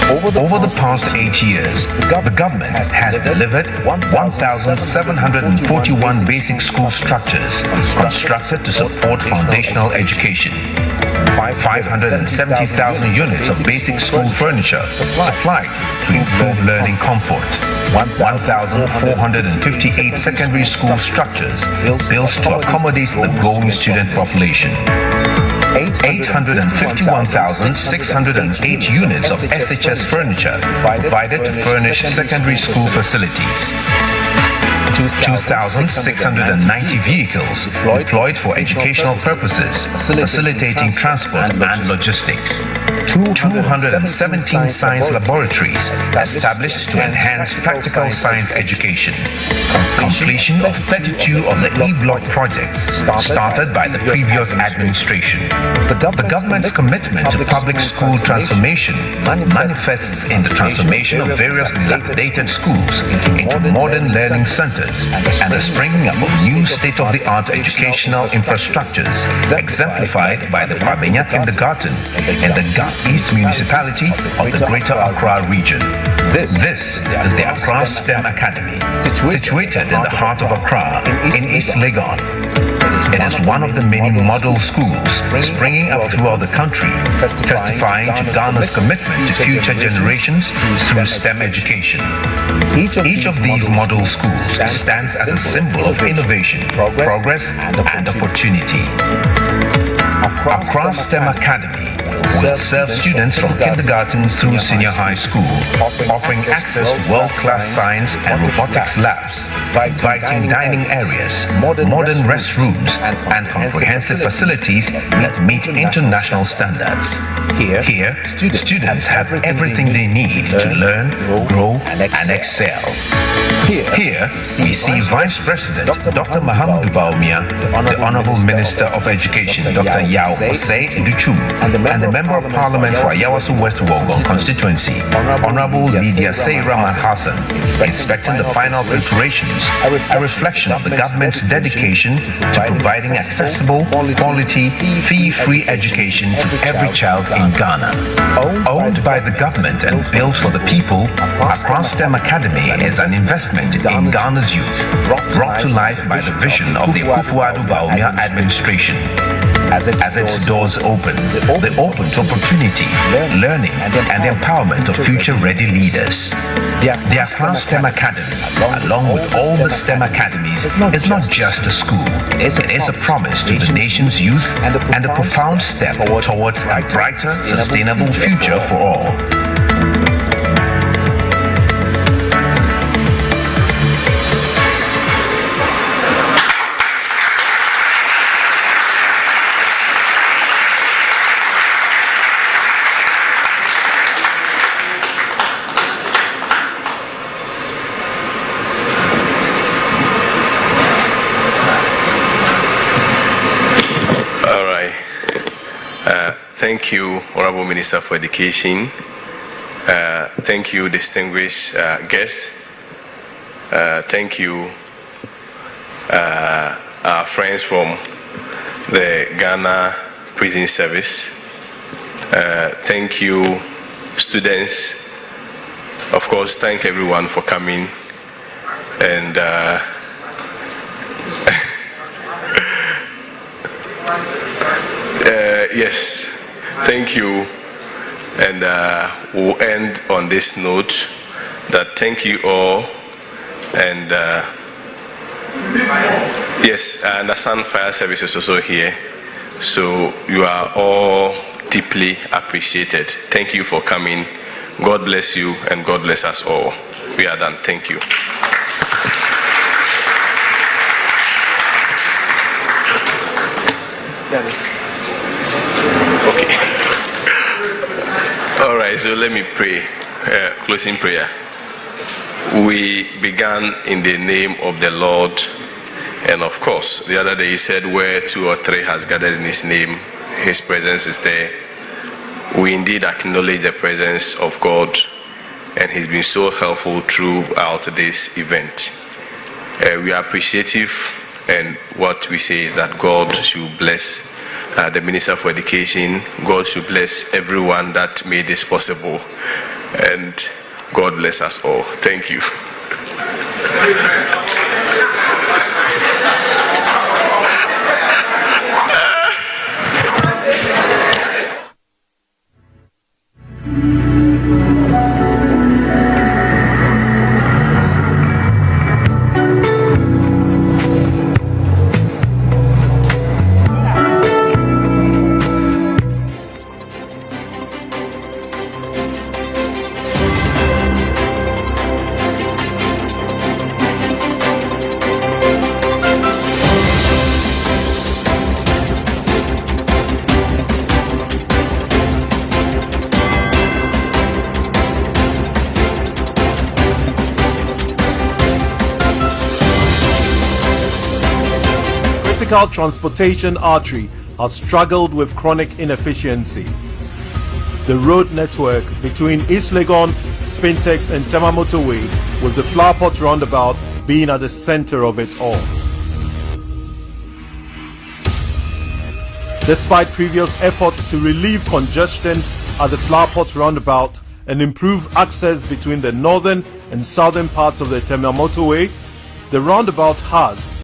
Over the past 8 years, the government has delivered 1,741 basic school structures constructed to support foundational education. 570,000 units of basic school furniture supplied to improve learning comfort. 1,458 secondary school structures built to accommodate the growing student population. 851,608 units of SHS furniture provided to furnish secondary school facilities. 2,690 vehicles deployed for educational purposes, facilitating transport and logistics. 217 science laboratories established to enhance practical science education. Completion of 32 of the E-Block projects started by the previous administration. The government's commitment to public school transformation manifests in the transformation of various dilapidated schools into modern learning centers centers and the springing up of new state-of-the-art educational infrastructures, exemplified by the Kwabenya Kindergarten in the Gap East municipality of the Greater Accra region. This is the Accra STEM Academy, situated in the heart of Accra, in East Legon. It is one of the many model schools springing up throughout the country, testifying to Ghana's commitment to future generations through STEM education. Each of these model schools stands as a symbol of innovation, progress, and opportunity. Accra STEM Academy will serve students from kindergarten through senior high school, offering access to world-class science and robotics labs, inviting dining areas, modern restrooms, and comprehensive facilities that meet international standards. Here, students have everything they need to learn, grow, and excel. Here, we see Vice President Dr. Mahamudu Bawumia, the Honorable Minister of Education Dr. Yao Osei Duchu, and the Member of Parliament for Ayawaso West Wogon constituency, Honorable Lydia Seyraman Hassan, inspecting the final preparations, a reflection of the government's dedication to providing accessible, quality, fee-free education to every child in Ghana. Owned by the government and built for the people, Accra STEM Academy is an investment in Ghana's youth, brought to life by the vision of the Akufo-Addo Bawumia administration. As its doors open, they open to opportunity, learning, and the empowerment of future-ready leaders. The Accra STEM Academy, along with all the STEM academies, is not just a school. It is a promise to the nation's youth and a profound step towards a brighter, sustainable future for all. Thank you, Honorable Minister for Education. Thank you, distinguished guests. Thank you, our friends from the Ghana Prison Service. Thank you, students. Of course, thank everyone for coming. And yes. Thank you, and we'll end on this note that thank you all, and yes, I understand fire service is also here, so you are all deeply appreciated. Thank you for coming. God bless you, and God bless us all. We are done. Thank you. Okay. All right, so let me pray, closing prayer. We began in the name of the Lord, and of course, the other day he said, where 2 or 3 has gathered in his name, his presence is there. We indeed acknowledge the presence of God, and he's been so helpful throughout this event. We are appreciative, and what we say is that God should bless the Minister for Education. God should bless everyone that made this possible, and God bless us all. Thank you. Transportation artery has struggled with chronic inefficiency. The road network between East Legon, Spintex and Tema Motorway with the Flower Pot roundabout being at the center of it all. Despite previous efforts to relieve congestion at the Flowerpot roundabout and improve access between the northern and southern parts of the Tema motorway, the roundabout has